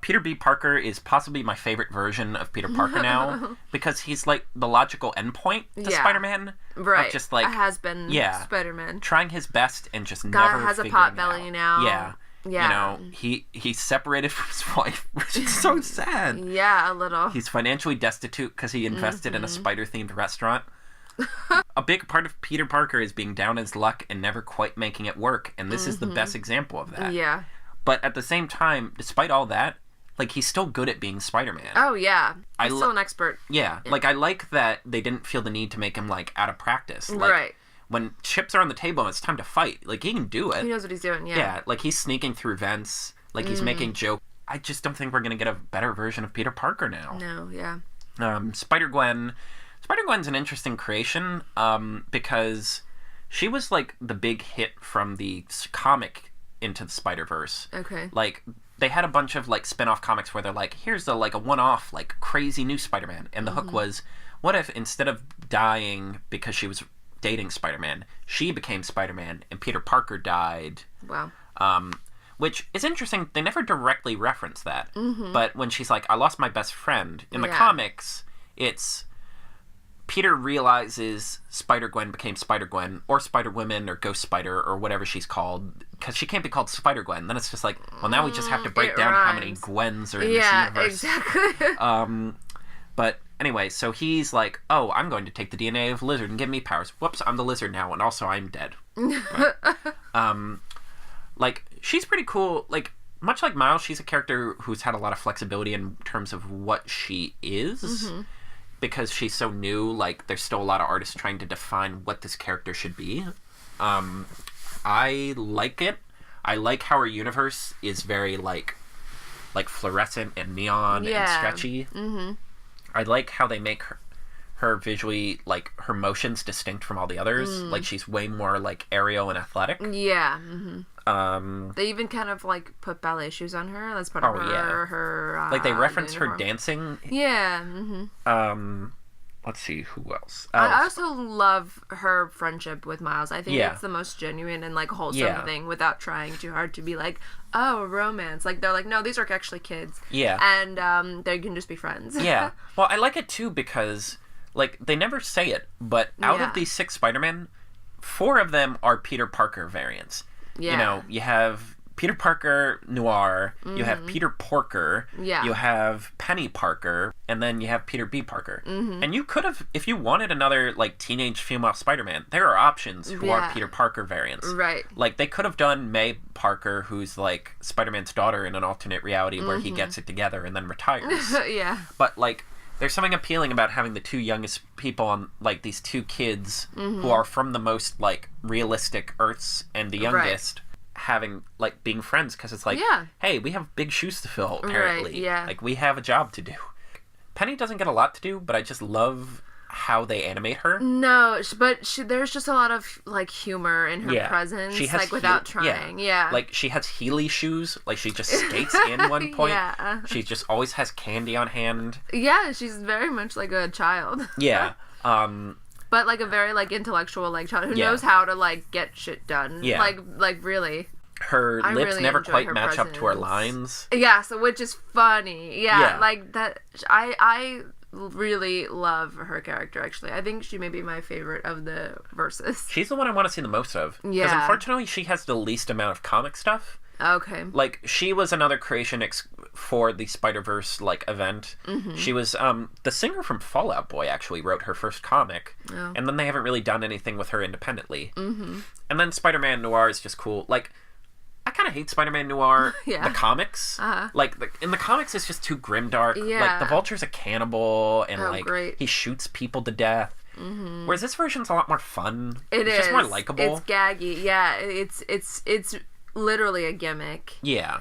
Peter B. Parker is possibly my favorite version of Peter Parker now, because he's, like, the logical endpoint to Spider-Man. Right. Just, like, a has-been Spider-Man. Trying his best and just never has a pot belly now. Yeah. Yeah. He's separated from his wife, which is so sad. Yeah, a little. He's financially destitute because he invested in a spider-themed restaurant. A big part of Peter Parker is being down his luck and never quite making it work, and this is the best example of that. Yeah. But at the same time, despite all that, like, he's still good at being Spider-Man. Oh, yeah. He's still an expert. Yeah. Like, I like that they didn't feel the need to make him, like, out of practice. Like, right. When chips are on the table and it's time to fight, like, he can do it. He knows what he's doing, yeah. Yeah, like, he's sneaking through vents, like, he's making jokes. I just don't think we're going to get a better version of Peter Parker now. No, yeah. Spider-Gwen's an interesting creation because she was, like, the big hit from the comic Into the Spider-Verse. Okay. Like, they had a bunch of, like, spin-off comics where they're like, here's a one-off, like, crazy new Spider-Man. And the hook was, what if instead of dying because she was dating Spider-Man, she became Spider-Man and Peter Parker died? Wow. Which is interesting. They never directly reference that. But when she's like, I lost my best friend, in the comics, it's Peter realizes Spider-Gwen became Spider-Gwen, or Spider-Woman, or Ghost Spider, or whatever she's called, because she can't be called Spider-Gwen. Then it's just like, well, now we just have to break down how many Gwens are in this universe. Yeah, exactly. But anyway, so he's like, oh, I'm going to take the DNA of Lizard and give me powers. Whoops, I'm the Lizard now, and also I'm dead. Like, she's pretty cool. Like, much like Miles, she's a character who's had a lot of flexibility in terms of what she is. Because she's so new, like, there's still a lot of artists trying to define what this character should be. I like it. I like how her universe is very, like fluorescent and neon and stretchy. I like how they make her visually, like, her motions distinct from all the others. Like, she's way more, like, aerial and athletic. Yeah. They even kind of, like, put ballet shoes on her. That's part of her like, they reference her dancing. Yeah. Let's see, who else? I also love her friendship with Miles. I think it's the most genuine and, like, wholesome thing without trying too hard to be like, oh, romance. Like, they're like, no, these are actually kids. Yeah. And they can just be friends. Yeah. Well, I like it, too, because, like, they never say it, but out of these 6 Spider-Men, 4 of them are Peter Parker variants. Yeah. You know, you have Peter Parker Noir, you have Peter Porker, you have Penny Parker, and then you have Peter B. Parker. And you could have, if you wanted another, like, teenage female Spider-Man, there are options who are Peter Parker variants. Right. Like, they could have done May Parker, who's, like, Spider-Man's daughter in an alternate reality where he gets it together and then retires. But, like, there's something appealing about having the 2 youngest people on, like, these 2 kids who are from the most, like, realistic Earths and the youngest having, like, being friends, because it's like, hey, we have big shoes to fill, apparently. Like, we have a job to do. Penny doesn't get a lot to do, but I just love how they animate her. No, but there's just a lot of, like, humor in her presence, she has like, without trying. Like, she has Heeley shoes. Like, she just skates in one point. She just always has candy on hand. Yeah, she's very much like a child. But, like, a very, like, intellectual, like, child who knows how to, like, get shit done. Like, really. Her lips really never quite match up to her lines. Yeah, so which is funny. Like, that... I really love her character, actually. I think she may be my favorite of the verses. She's the one I want to see the most of. Because, unfortunately, she has the least amount of comic stuff. Okay. Like, she was another creation for the Spider-Verse, like, event. She was, the singer from Fall Out Boy actually wrote her first comic. And then they haven't really done anything with her independently. And then Spider-Man Noir is just cool. Like, I kind of hate Spider-Man Noir, the comics. Like, in the comics, it's just too grimdark. Like, the Vulture's a cannibal, and, he shoots people to death. Whereas this version's a lot more fun. It's just more likable. It's gaggy. Yeah, it's literally a gimmick.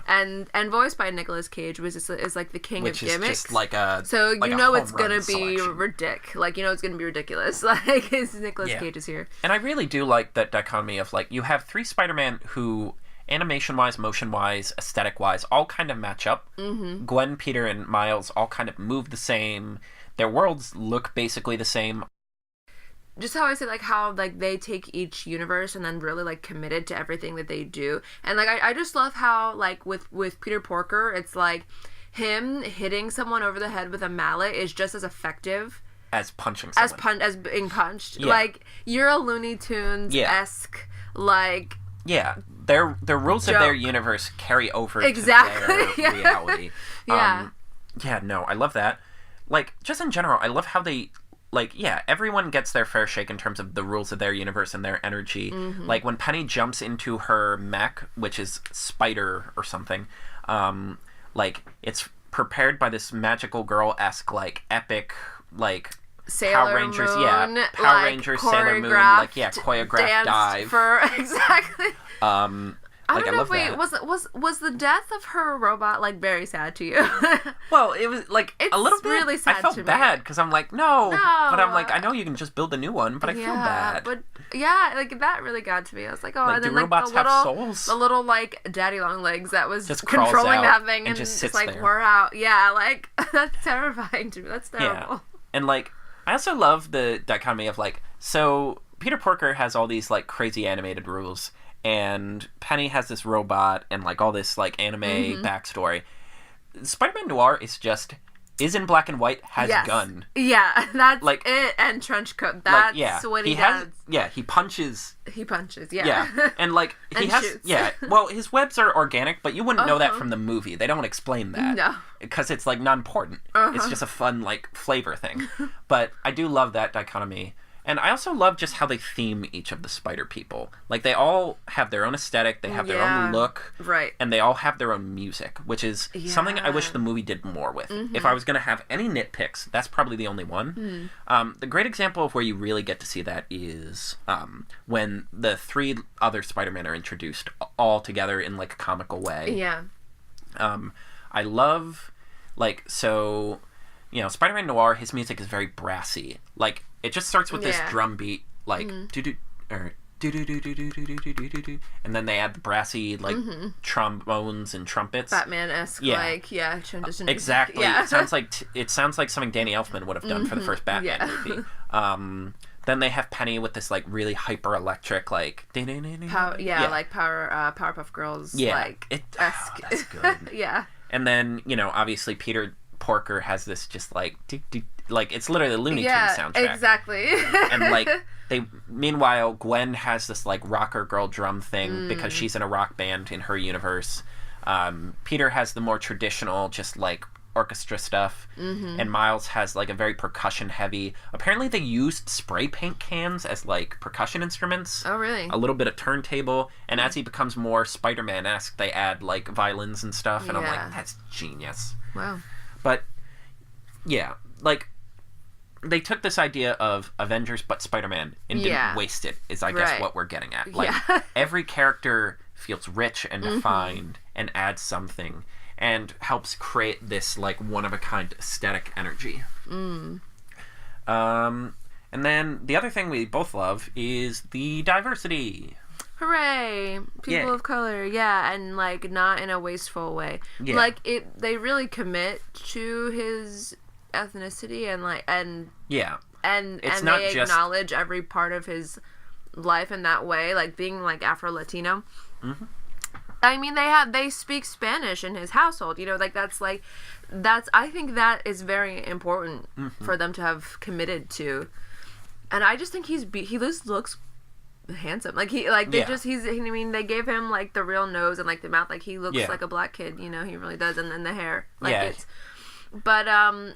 And voiced by Nicolas Cage, which is like the king of gimmicks. Which is just like a so like you know it's gonna be it's gonna be ridiculous. Like, Nicolas Cage is here. And I really do like that dichotomy of, like, you have 3 Spider-Man who, animation-wise, motion-wise, aesthetic-wise, all kind of match up. Gwen, Peter, and Miles all kind of move the same. Their worlds look basically the same. Just how I say, like, how, like, they take each universe and then really, like, committed to everything that they do. And, like, I just love how, like, with Peter Porker, it's, like, him hitting someone over the head with a mallet is just as effective as punching someone. As being punched. Like, you're a Looney Tunes-esque, like... Yeah, their rules of their universe carry over to their reality. No, I love that. Like, just in general, I love how they... Like, everyone gets their fair shake in terms of the rules of their universe and their energy. Like, when Penny jumps into her mech, which is Spider or something, like, it's prepared by this magical girl-esque, like, epic, like... Sailor Power Rangers, Moon, Power Rangers, Sailor Moon, choreographed dive. Exactly. I I don't know. Wait, was the death of her robot like very sad to you? Well, it was like a little bit. Really sad. I felt bad because I'm like, no, but I'm like, I know you can just build a new one, but I feel bad. But yeah, like that really got to me. I was like, oh, like, and then do robots have souls? The little like daddy long legs that was just controlling that thing and just sits like there. we're out. Yeah, like that's terrifying to me. That's terrible. Yeah. And like, I also love the dichotomy of like, so Peter Porker has all these like crazy animated rules, and Penny has this robot and like all this like anime backstory. Spider-Man Noir is in black and white, has gun. Yeah, that's like it, and trench coat. That's what he does. He punches. He punches, Yeah, and like he has shoots. Well, his webs are organic, but you wouldn't know that from the movie. They don't explain that. No. Because it's like not important. It's just a fun like flavor thing. But I do love that dichotomy. And I also love just how they theme each of the spider people. Like, they all have their own aesthetic, they have their own look. Right. And they all have their own music, which is something I wish the movie did more with. If I was going to have any nitpicks, that's probably the only one. The great example of where you really get to see that is when the 3 other Spider-Men are introduced all together in, like, a comical way. Yeah. I love, like, so, you know, Spider-Man Noir, his music is very brassy. Like, it just starts with this drum beat, like do-do, or do-do-do-do-do-do-do-do-do, and then they add the brassy, like, trombones and trumpets. Batman-esque, like, transition. Exactly. Yeah. It sounds like something Danny Elfman would have done for the first Batman movie. Then they have Penny with this, like, really hyper-electric, like... like Powerpuff Girls, like, esque. That's good. Yeah. And then, you know, obviously Peter Porker has this just, like... Like, it's literally a Looney Tunes soundtrack. Exactly. And, like, meanwhile, Gwen has this, like, rocker girl drum thing because she's in a rock band in her universe. Peter has the more traditional, just, like, orchestra stuff. And Miles has, like, a very percussion-heavy... Apparently they used spray paint cans as, like, percussion instruments. Oh, really? A little bit of turntable. And as he becomes more Spider-Man-esque, they add, like, violins and stuff. And I'm like, that's genius. Wow. But, yeah, like... They took this idea of Avengers but Spider-Man and didn't waste it, is I guess what we're getting at. Like, every character feels rich and defined and adds something and helps create this, like, one-of-a-kind aesthetic energy. And then the other thing we both love is the diversity. Hooray! People of color, and, like, not in a wasteful way. Yeah. Like, they really commit to his... ethnicity and they acknowledge every part of his life in that way, like being like Afro-Latino. I mean, they speak Spanish in his household, you know, like that's I think that is very important for them to have committed to. And I just think he looks handsome, like I mean, they gave him like the real nose and like the mouth, like he looks like a black kid, you know, he really does. And then the hair, like but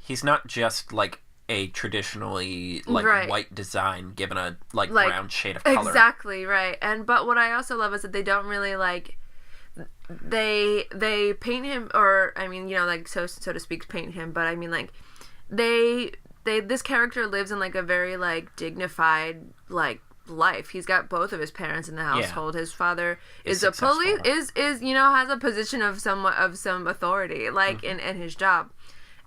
he's not just like a traditionally like white design given a like brown shade of color. Exactly, right. But what I also love is that they don't really like they paint him, or I mean, you know, like so to speak, paint him, but I mean like this character lives in like a very like dignified like life. He's got both of his parents in the household. His father is a police is you know, has a position of some authority like in his job.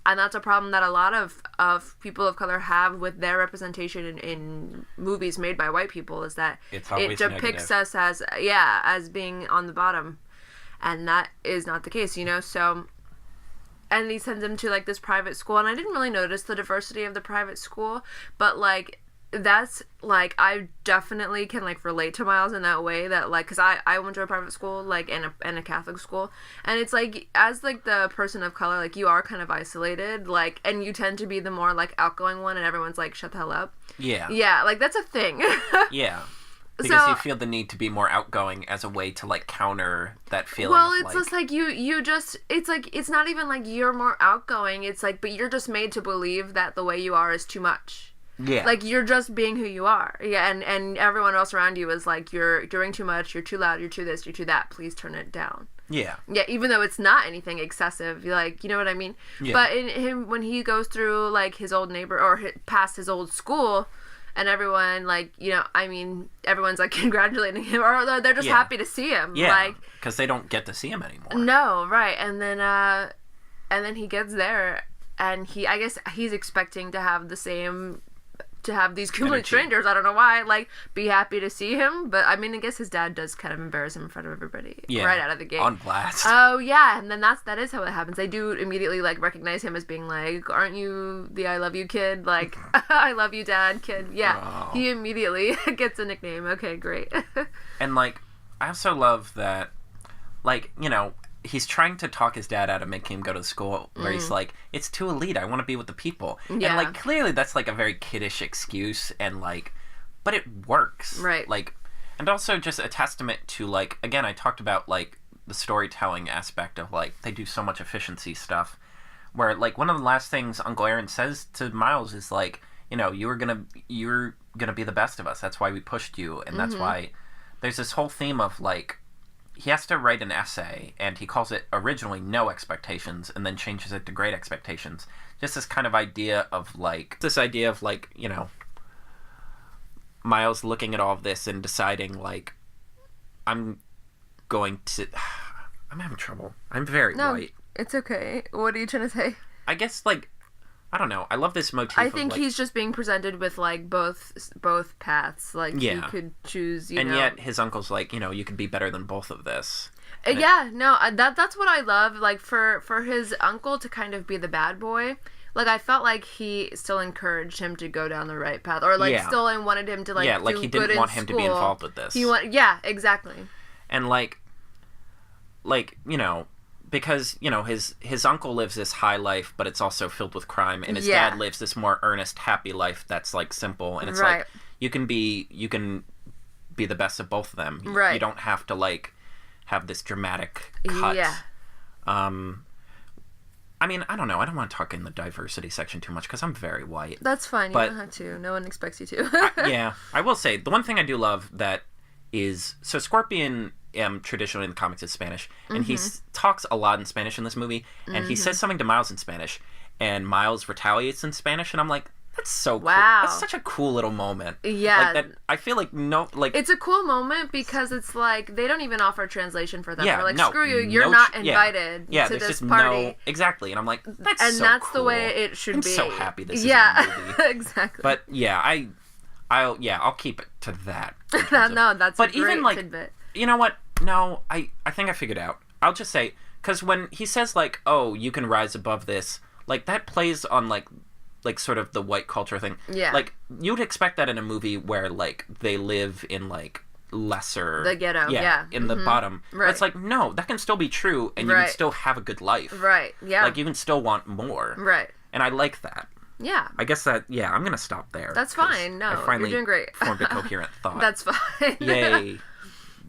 And that's a problem that a lot of people of color have with their representation in movies made by white people, is that it depicts us as being on the bottom. And that is not the case, you know? So, and he sends him to, like, this private school. And I didn't really notice the diversity of the private school. But, like, that's, like, I definitely can, like, relate to Miles in that way. That, like, because I went to a private school, like, and a Catholic school. And it's, like, as, like, the person of color, like, you are kind of isolated. Like, and you tend to be the more, like, outgoing one. And everyone's, like, shut the hell up. Yeah. Yeah, like, that's a thing. Yeah. Because you feel the need to be more outgoing as a way to, like, counter that feeling. Well, it's just, like, you just... It's, like, it's not even, like, you're more outgoing. It's, like, but you're just made to believe that the way you are is too much. Yeah. Like, you're just being who you are. Yeah, and everyone else around you is like, you're doing too much, you're too loud, you're too this, you're too that, please turn it down. Yeah. Yeah, even though it's not anything excessive, like, you know what I mean? Yeah. But in him, when he goes through, like, his old neighbor, or past his old school, and everyone, like, you know, I mean, everyone's, like, congratulating him, or they're just happy to see him. Yeah, like, because they don't get to see him anymore. No, right. And then he gets there, and I guess he's expecting to have these complete strangers, I don't know why, like, be happy to see him. But I mean, I guess his dad does kind of embarrass him in front of everybody right out of the gate. On blast. Oh yeah, and then that is how it happens. They do immediately, like, recognize him as being like, aren't you the I love you kid? Like, I love you dad kid. Yeah. Oh. He immediately gets a nickname. Okay, great. And, like, I also love that, like, you know, he's trying to talk his dad out of making him go to school where he's like, it's too elite, I want to be with the people. Yeah. And, like, clearly that's, like, a very kiddish excuse, and, like, but it works. Right. Like, and also just a testament to, like, again, I talked about, like, the storytelling aspect of, like, they do so much efficiency stuff, where, like, one of the last things Uncle Aaron says to Miles is, like, you know, you're gonna be the best of us, that's why we pushed you, and that's why there's this whole theme of, like, he has to write an essay, and he calls it originally No Expectations, and then changes it to Great Expectations. Just this kind of idea of, like, you know, Miles looking at all of this and deciding, like, I'm having trouble. I'm very white. It's okay. What are you trying to say? I guess, like, I don't know. I love this motif. I think he's just being presented with, like, both paths. Like, you could choose, you know. And yet his uncle's like, you know, you could be better than both of this. That's what I love. Like, for his uncle to kind of be the bad boy, like, I felt like he still encouraged him to go down the right path, or, like, still wanted him to, like, like, he didn't want him to be involved with this. Exactly. And, like, you know, because, you know, his uncle lives this high life, but it's also filled with crime, and his dad lives this more earnest, happy life that's, like, simple, and it's like, you can be the best of both of them. Right. You don't have to, like, have this dramatic cut. Yeah. I mean, I don't know. I don't want to talk in the diversity section too much because I'm very white. That's fine. You don't have to. No one expects you to. I will say, the one thing I do love that is, so Scorpion traditionally in the comics is Spanish, and he talks a lot in Spanish in this movie, and he says something to Miles in Spanish, and Miles retaliates in Spanish, and I'm like, that's so cool. That's such a cool little moment. Yeah. Like, that, I feel like, it's a cool moment because it's like, they don't even offer a translation for them. They're like, screw you, you're not invited to this party. Exactly, and I'm like, that's and so that's cool. the way it should be. I'm so happy this is a movie. Exactly. But, I'll keep it to that. That's but a great even, like, tidbit. You know what? No, I think I figured out. I'll just say, because when he says, like, oh, you can rise above this, like, that plays on, like sort of the white culture thing. Yeah. Like, you'd expect that in a movie where, like, they live in, like, lesser... The ghetto, in the bottom. Right. But it's like, no, that can still be true, and you can still have a good life. Right, yeah. Like, you can still want more. Right. And I like that. Yeah. I guess that, I'm going to stop there. That's fine. No, you're doing great. Formed a coherent thought. That's fine. Yay.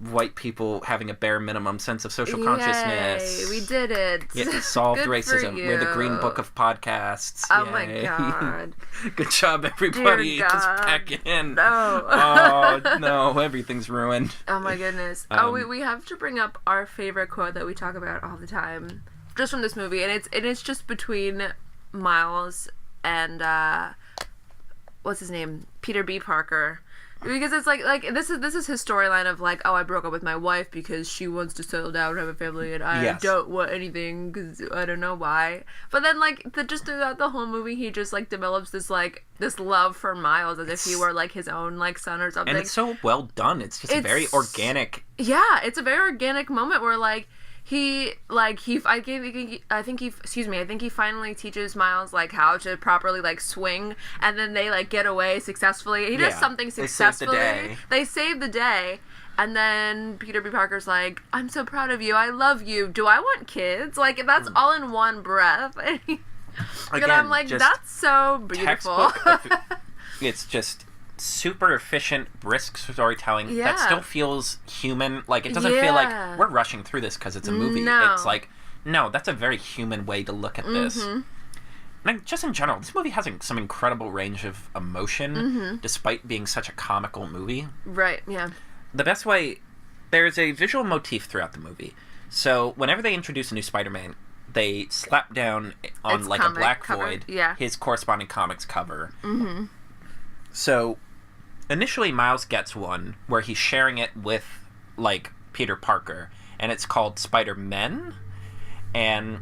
White people having a bare minimum sense of social consciousness. Yay, we did it. Yeah, solved racism. We're the Green Book of podcasts. Oh Yay. my god. Good job, everybody. Dear God. Just back in. No. Oh, no. Everything's ruined. Oh my goodness. We have to bring up our favorite quote that we talk about all the time. Just from this movie. And it's just between Miles and, what's his name? Peter B. Parker. Because it's like this is his storyline of, like, oh, I broke up with my wife because she wants to settle down and have a family, and I don't want anything because I don't know why. But then, like, just throughout the whole movie, he just, like, develops this love for Miles as if he were, like, his own, like, son or something. And it's so well done. It's just very organic. Yeah, it's a very organic moment where, like, I think he finally teaches Miles, like, how to properly, like, swing, and then they, like, get away successfully. He does something successfully. They save the day. And then Peter B. Parker's like, I'm so proud of you. I love you. Do I want kids? Like, that's all in one breath. And I'm like, that's so beautiful. It's just super efficient, brisk storytelling that still feels human. Like, it doesn't feel like we're rushing through this because it's a movie. No. It's like, no, that's a very human way to look at this. And just in general, this movie has some incredible range of emotion, despite being such a comical movie. Right, yeah. The best way, there's a visual motif throughout the movie. So whenever they introduce a new Spider-Man, they slap down on, like, a black void, his corresponding comics cover. So initially Miles gets one where he's sharing it with, like, Peter Parker, and it's called Spider-Men, and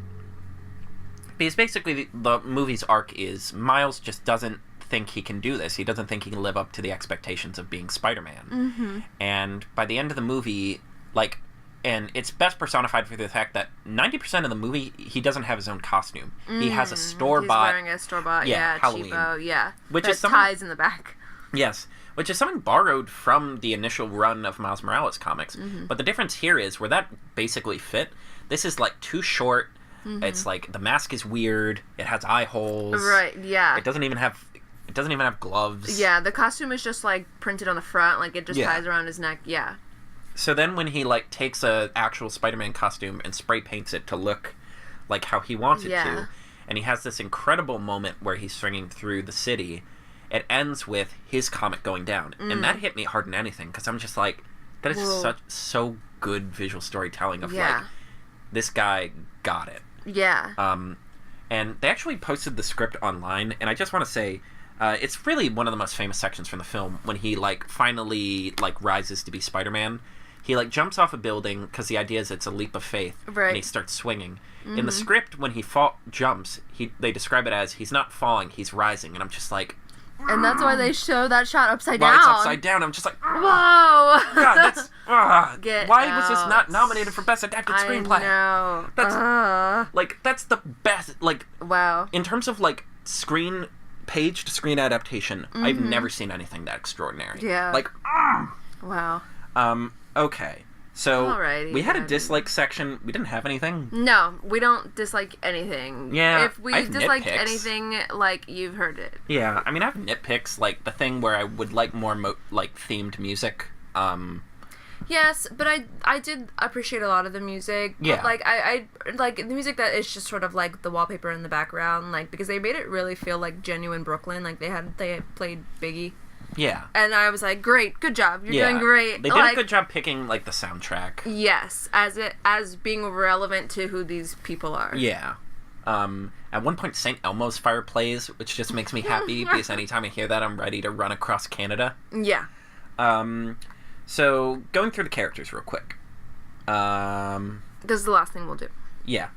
because basically the movie's arc is Miles just doesn't think he can do this. He doesn't think he can live up to the expectations of being Spider-Man. And by the end of the movie, like, and it's best personified for the fact that 90% of the movie, he doesn't have his own costume. He has a store-bought... He's wearing a store-bought, Halloween. cheapo, Which that is something, ties in the back. Yes, which is something borrowed from the initial run of Miles Morales comics. But the difference here is, where that basically fit, this is, like, too short. It's, like, the mask is weird. It has eye holes. Right, yeah. It doesn't even have gloves. Yeah, the costume is just, like, printed on the front. Like, it just ties around his neck. Yeah. So then when he, like, takes a actual Spider-Man costume and spray paints it to look like how he wants it to, and he has this incredible moment where he's swinging through the city, it ends with his comet going down. And that hit me harder than anything, because I'm just like, that is so good visual storytelling of, like, this guy got it. Yeah. And they actually posted the script online, and I just want to say, it's really one of the most famous sections from the film, when he, like, finally, like, rises to be Spider-Man. He, like, jumps off a building, because the idea is it's a leap of faith, and he starts swinging. In the script, when he jumps, they describe it as, he's not falling, he's rising, and I'm just like... And that's why they show that shot upside down. Why it's upside down, I'm just like... Whoa! God, that's... why was this not nominated for Best Adapted Screenplay? I know. That's... Like, that's the best... Like... Wow. In terms of, like, page-to-screen adaptation, I've never seen anything that extraordinary. Yeah. Like... Wow. Okay. So, Alrighty, we had a dislike section. We didn't have anything. No, we don't dislike anything. Yeah, if we disliked anything, like, you've heard it. Yeah, I mean, I have nitpicks, like the thing where I would like more themed music. Yes, but I did appreciate a lot of the music. Yeah. But, like, I like the music that is just sort of like the wallpaper in the background, like, because they made it really feel like genuine Brooklyn. Like, they played Biggie. Yeah. And I was like, great, good job. You're doing great. They did a good job picking, like, the soundtrack. Yes, as being relevant to who these people are. Yeah. At one point, St. Elmo's Fire plays, which just makes me happy, because anytime I hear that, I'm ready to run across Canada. Yeah. So, going through the characters real quick. This is the last thing we'll do. Yeah.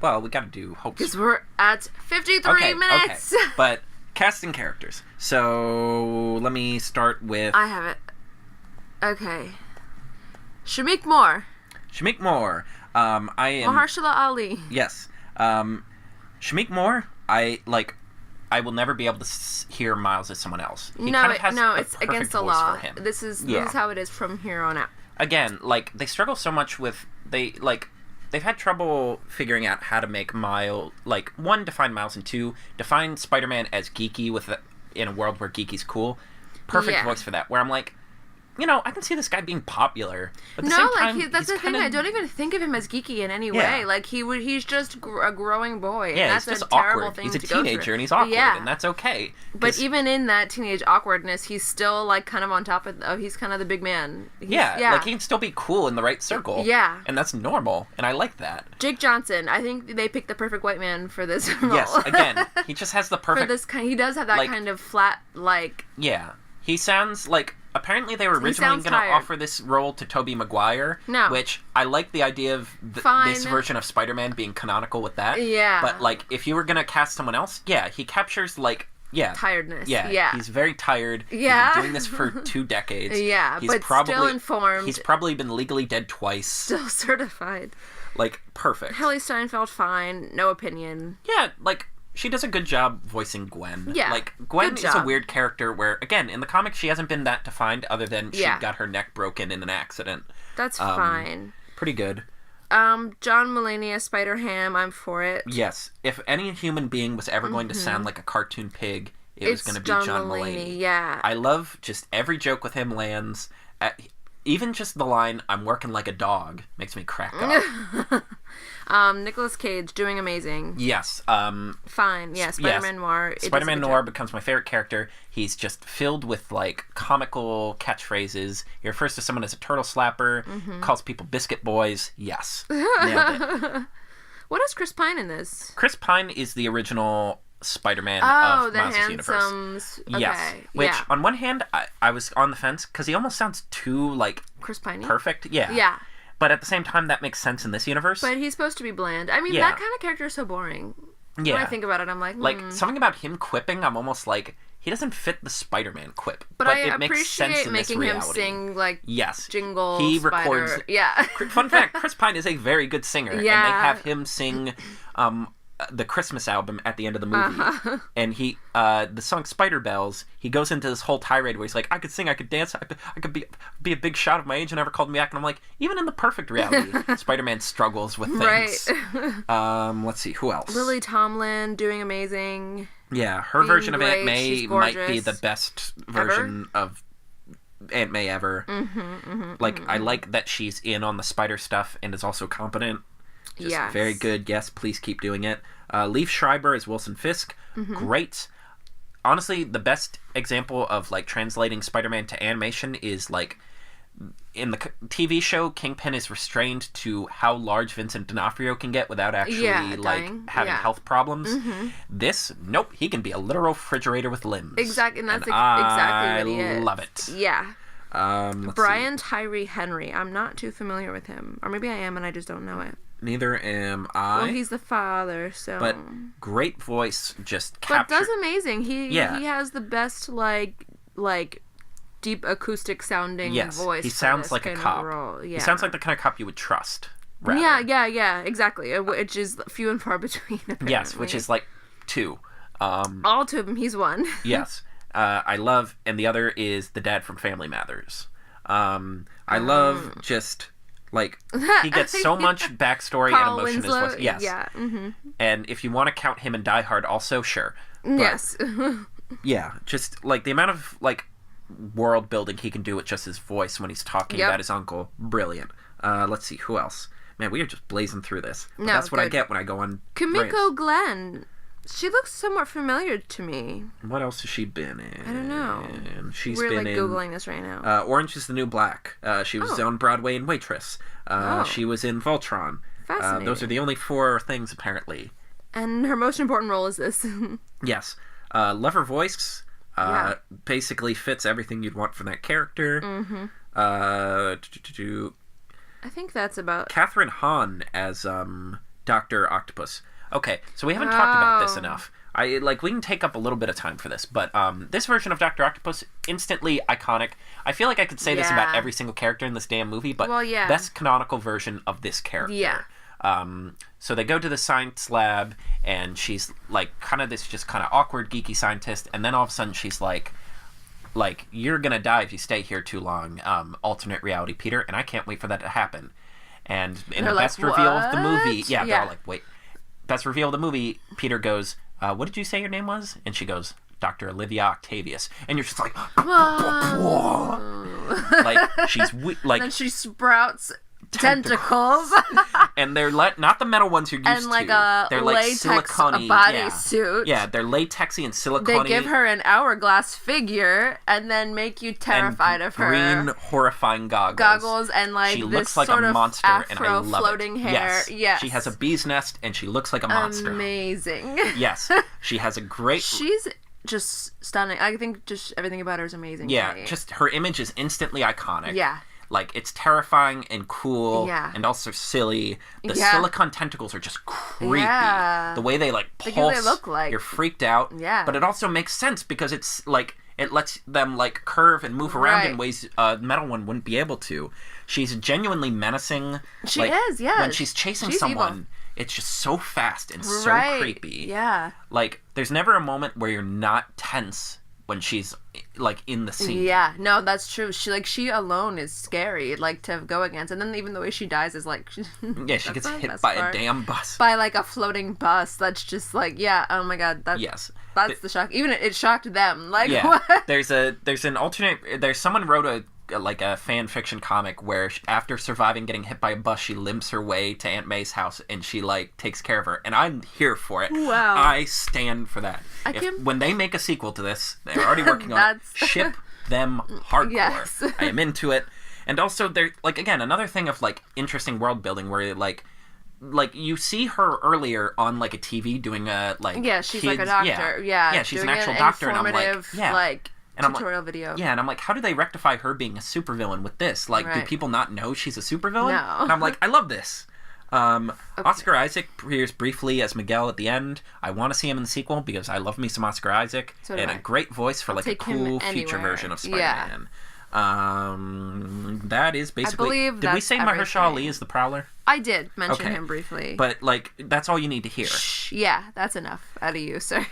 Well, we gotta do hopes. Because we're at 53 minutes. Okay. But... casting characters. So, let me start with... I have it. Okay. Shamik Moore. I am... Mahershala Ali. Yes. Shamik Moore, I will never be able to hear Miles as someone else. He it's against the law. This is how it is from here on out. Again, like, they struggle so much with... They've had trouble figuring out how to make Miles, like, one, define Miles, and two, define Spider-Man as geeky in a world where geeky's cool. Perfect voice for that, where I'm like, you know, I can see this guy being popular. But at the same time, that's the thing. I don't even think of him as geeky in any way. Like, he's just a growing boy. Yeah, and that's he's just a terrible awkward. thing He's a to go teenager, through. and he's awkward, and that's okay. But even in that teenage awkwardness, he's still, like, kind of on top of he's kind of the big man. Like, he can still be cool in the right circle. Yeah. And that's normal, and I like that. Jake Johnson, I think they picked the perfect white man for this role. Yes, again, he just has the perfect... he does have that kind of flat, like... Yeah. He sounds like... Apparently they were originally going to offer this role to Tobey Maguire, which I like the idea of this version of Spider-Man being canonical with that. Yeah. But, like, if you were going to cast someone else, he captures, like, tiredness. Yeah. He's very tired. Yeah. He's been doing this for 2 decades. Yeah, but still informed. He's probably been legally dead twice. Still certified. Like, perfect. Haley Steinfeld, fine. No opinion. Yeah, like... She does a good job voicing Gwen. Yeah, like, Gwen is a weird character where, again, in the comics, she hasn't been that defined other than she got her neck broken in an accident. That's fine. Pretty good. John Mulaney as Spider-Ham, I'm for it. Yes. If any human being was ever going to sound like a cartoon pig, it was going to be John Mulaney. Yeah. I love just every joke with him lands. Even just the line, "I'm working like a dog," makes me crack up. Nicolas Cage doing amazing. Yes. Fine. Yeah, Spider-Man Noir. Spider-Man Noir becomes my favorite character. He's just filled with, like, comical catchphrases. He refers to someone as a turtle slapper, calls people biscuit boys. Yes. Nailed it. What is Chris Pine in this? Chris Pine is the original Spider-Man Oh, of the Miles' universe. handsomes. Okay. Yes. Which, yeah. on one hand, I was on the fence, because he almost sounds too, like... Chris Pine. Perfect. Yeah. Yeah. But at the same time, that makes sense in this universe. But he's supposed to be bland. I mean, that kind of character is so boring. Yeah. When I think about it, I'm like, Like, something about him quipping, I'm almost like, he doesn't fit the Spider-Man quip. But I it makes sense appreciate in this making him reality. sing, like, yes. jingle, he spider. records... Yeah. Fun fact, Chris Pine is a very good singer. Yeah. And they have him sing the Christmas album at the end of the movie. Uh-huh. And he, the song Spider Bells, he goes into this whole tirade where he's like, I could sing, I could dance, I could be a big shot of my age and never called me back. And I'm like, even in the perfect reality, Spider-Man struggles with things. Right. Let's see, who else? Lily Tomlin doing amazing. Yeah, her Being version of great, Aunt May she's might be gorgeous. the best version of Aunt May ever. I like that she's in on the spider stuff and is also competent. Just very good. Yes, please keep doing it. Leif Schreiber as Wilson Fisk. Great. Honestly, the best example of, like, translating Spider-Man to animation is, like, in the TV show, Kingpin is restrained to how large Vincent D'Onofrio can get without actually, having health problems. This, nope, he can be a literal refrigerator with limbs. Exactly, and that's exactly what he is. I love it. Yeah. Brian Tyree Henry. I'm not too familiar with him. Or maybe I am and I just don't know it. Neither am I. Well, he's the father, so... But great voice, just capture... But does amazing. He has the best, like deep acoustic sounding voice. He sounds like a cop. Yeah. He sounds like the kind of cop you would trust. Rather. Yeah, exactly. Which is few and far between, apparently. Yes, which is like two. All two of them, he's one. Yes. I love, and the other is the dad from Family Matters. I love just, like, he gets so much backstory Carl and emotion Winslow, as well. Yes. Yeah. And if you want to count him in Die Hard also, sure. But, yes. yeah, just, like, the amount of, like, world building he can do with just his voice when he's talking about his uncle. Brilliant. Let's see, who else? Man, we are just blazing through this. But that's what I get when I go on Kimiko Glenn. She looks somewhat familiar to me. What else has she been in? I don't know. She's We're been in Googling this right now. Orange is the New Black. She was on Broadway in Waitress. She was in Voltron. Fascinating. Those are the only 4 things, apparently. And her most important role is this. Yes. Love her voice. Basically fits everything you'd want from that character. I think that's about... Catherine Hahn as Dr. Octopus. Okay, so we haven't talked about this enough. We can take up a little bit of time for this, but this version of Dr. Octopus, instantly iconic. I feel like I could say this about every single character in this damn movie, but best canonical version of this character. Yeah. So they go to the science lab, and she's, like, kind of this just kind of awkward, geeky scientist, and then all of a sudden she's like, you're gonna die if you stay here too long, alternate reality, Peter, and I can't wait for that to happen. And in the best reveal of the movie, they're all like, wait. Best reveal of the movie, Peter goes, what did you say your name was? And she goes, Dr. Olivia Octavius. And you're just like, like, she's, like... And she sprouts tentacles. And they're not the metal ones you're used and like to. A they're latex, like silicone-y. A bodysuit. Yeah, they're latexy and silicone-y. They give her an hourglass figure and then make you terrified of her. Green, horrifying goggles. Goggles and like she this looks like sort a of monster, afro and I love floating it. hair. Yes. She has a bee's nest and she looks like a monster. Amazing. Yes. She has a great... She's just stunning. I think just everything about her is amazing. Yeah, just her image is instantly iconic. Yeah. Like, it's terrifying and cool and also silly. The silicone tentacles are just creepy. Yeah. The way they, like, pulse. Like, they look like. You're freaked out. Yeah. But it also makes sense because it's, like, it lets them, like, curve and move around in ways a metal one wouldn't be able to. She's genuinely menacing. She is, yeah. When she's chasing someone, evil. It's just so fast and so creepy. Yeah. Like, there's never a moment where you're not tense when she's, like, in the scene. Yeah, no, that's true. She alone is scary, like, to go against. And then even the way she dies is, like... yeah, she gets hit by a damn bus. By, like, a floating bus. That's just, like, oh my god. That's the shock. Even it shocked them. Like, what? There's an alternate... someone wrote a fan fiction comic where after surviving getting hit by a bus, she limps her way to Aunt May's house and she, like, takes care of her. And I'm here for it. Wow. I stand for that. When they make a sequel to this, they're already working on it. Ship them hardcore. Yes. I am into it. And also, they're, like, again, another thing of, like, interesting world building where, like, like you see her earlier on like a TV doing a like she's kids, like a doctor. Yeah, she's an actual doctor, and I'm like, like tutorial video. Yeah, and I'm like, how do they rectify her being a supervillain with this? Like, do people not know she's a supervillain? No. And I'm like, I love this. Oscar Isaac appears briefly as Miguel at the end. I want to see him in the sequel because I love me some Oscar Isaac, and a great voice for like a cool future version of Spider-Man. That is basically. Did we say Mahershala Ali is the Prowler? I did mention him briefly, but like that's all you need to hear. Yeah, that's enough out of you, sir.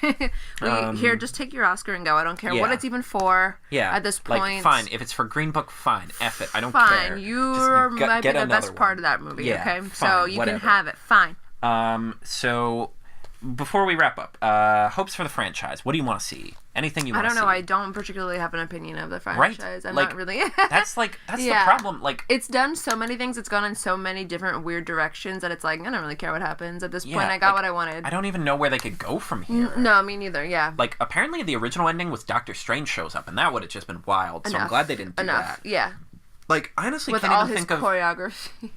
Here, just take your Oscar and go. I don't care what it's even for. Yeah, at this point, like, fine. If it's for Green Book, fine. F it. I don't care. Fine. You might be the best part of that movie. Yeah, okay, fine, so you can have it. Fine. So before we wrap up, hopes for the franchise. What do you want to see? Anything you want to see? I don't know. I don't particularly have an opinion of the franchise. Right? I'm like, not really. that's the problem. Like, it's done so many things. It's gone in so many different weird directions that it's like, I don't really care what happens at this point. I got what I wanted. I don't even know where they could go from here. No, me neither. Yeah. Like, apparently the original ending was Doctor Strange shows up, and that would have just been wild. So I'm glad they didn't do that. Yeah. Like, I honestly with can't all even his think of choreography.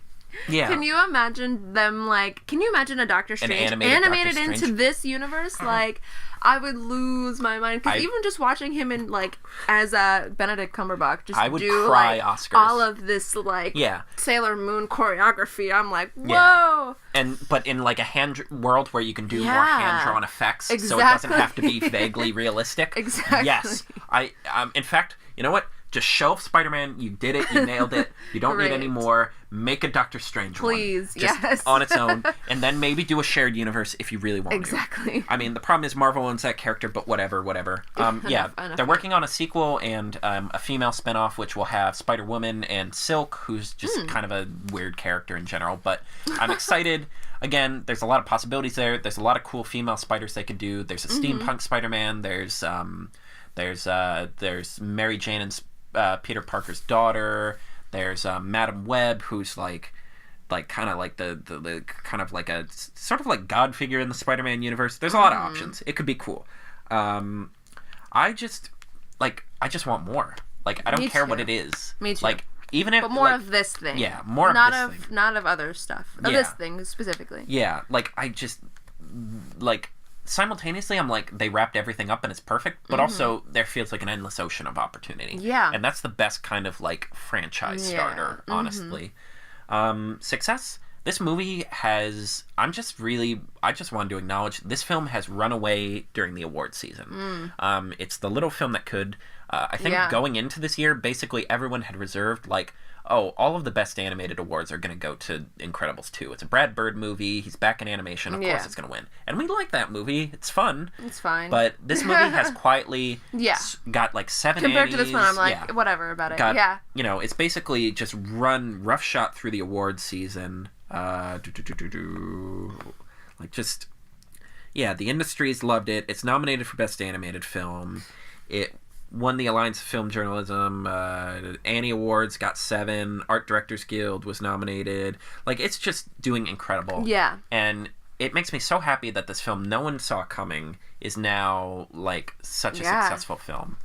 Yeah. Can you imagine them, like... Can you imagine a Doctor Strange animated Doctor into this universe? Like, I would lose my mind. Because even just watching him in, like, as Benedict Cumberbatch just I would cry, like, Oscars. all of this, like, Sailor Moon choreography. I'm like, whoa! Yeah. But in, like, a hand world where you can do more hand-drawn effects, so it doesn't have to be vaguely realistic. Exactly. Yes. In fact, you know what? Just show up Spider-Man. You did it. You nailed it. You don't need any more. Make a Doctor Strange Please, one. Just on its own. And then maybe do a shared universe if you really want to. Exactly. I mean, the problem is Marvel owns that character, but whatever. Enough. They're working on a sequel and a female spinoff, which will have Spider-Woman and Silk, who's just kind of a weird character in general. But I'm excited. Again, there's a lot of possibilities there. There's a lot of cool female spiders they could do. There's a steampunk Spider-Man. There's Mary Jane and Peter Parker's daughter. There's Madam Web, who's like kind of like the kind of like a sort of like god figure in the Spider-Man universe. There's a lot of options. It could be cool. I just want more. Like, I don't care what it is. Me too. Like, even if, but more of this thing. Yeah, more of this thing. Not of other stuff. Of this thing specifically. Yeah, like I just like. Simultaneously, I'm like, they wrapped everything up and it's perfect, but also there feels like an endless ocean of opportunity. Yeah. And that's the best kind of, like, franchise starter, honestly. Success? This movie has... I just wanted to acknowledge, this film has run away during the award season. It's the little film that could... I think going into this year, basically everyone had reserved, like, all of the best animated awards are going to go to Incredibles 2. It's a Brad Bird movie. He's back in animation. Of course it's going to win. And we like that movie. It's fun. It's fine. But this movie has quietly got like 7 Compared Annies. to this one, I'm like, whatever about it. You know, it's basically just run roughshod through the award season. Like just... Yeah, the industry's loved it. It's nominated for Best Animated Film. It won the Alliance of Film Journalism, Annie Awards, got 7, Art Directors Guild was nominated. Like, it's just doing incredible. Yeah. And it makes me so happy that this film no one saw coming is now, like, such a successful film.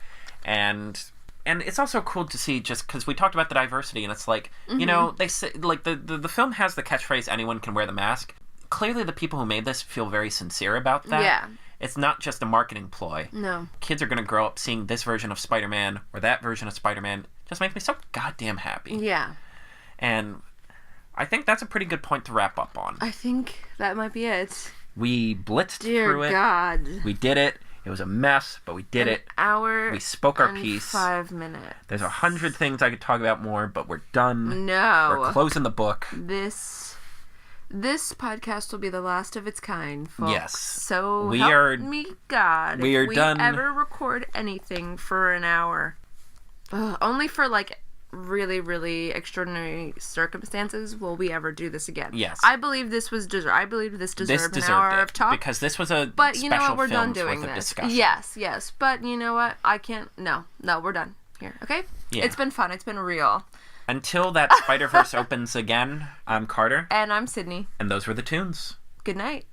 And it's also cool to see, just because we talked about the diversity, and it's like, you know, they say, like, the film has the catchphrase, anyone can wear the mask. Clearly the people who made this feel very sincere about that. Yeah. It's not just a marketing ploy. No. Kids are going to grow up seeing this version of Spider-Man or that version of Spider-Man. Just makes me so goddamn happy. Yeah. And I think that's a pretty good point to wrap up on. I think that might be it. We blitzed through it. Dear God. We did it. It was a mess, but we did it. An hour. We spoke our piece. 5 minutes. There's 100 things I could talk about more, but we're done. No. We're closing the book. This podcast will be the last of its kind, folks. Yes. So help me God. We are done. If we ever record anything for an hour, only for like really, really extraordinary circumstances will we ever do this again. Yes. I believe this deserved an hour of talk. Because this was a but you know what? We're done doing worth of this. Discussion. Yes. But you know what? I can't. No, we're done here. Okay. Yeah. It's been fun. It's been real. Until that Spider-Verse opens again, I'm Carter. And I'm Sydney. And those were the Toons. Good night.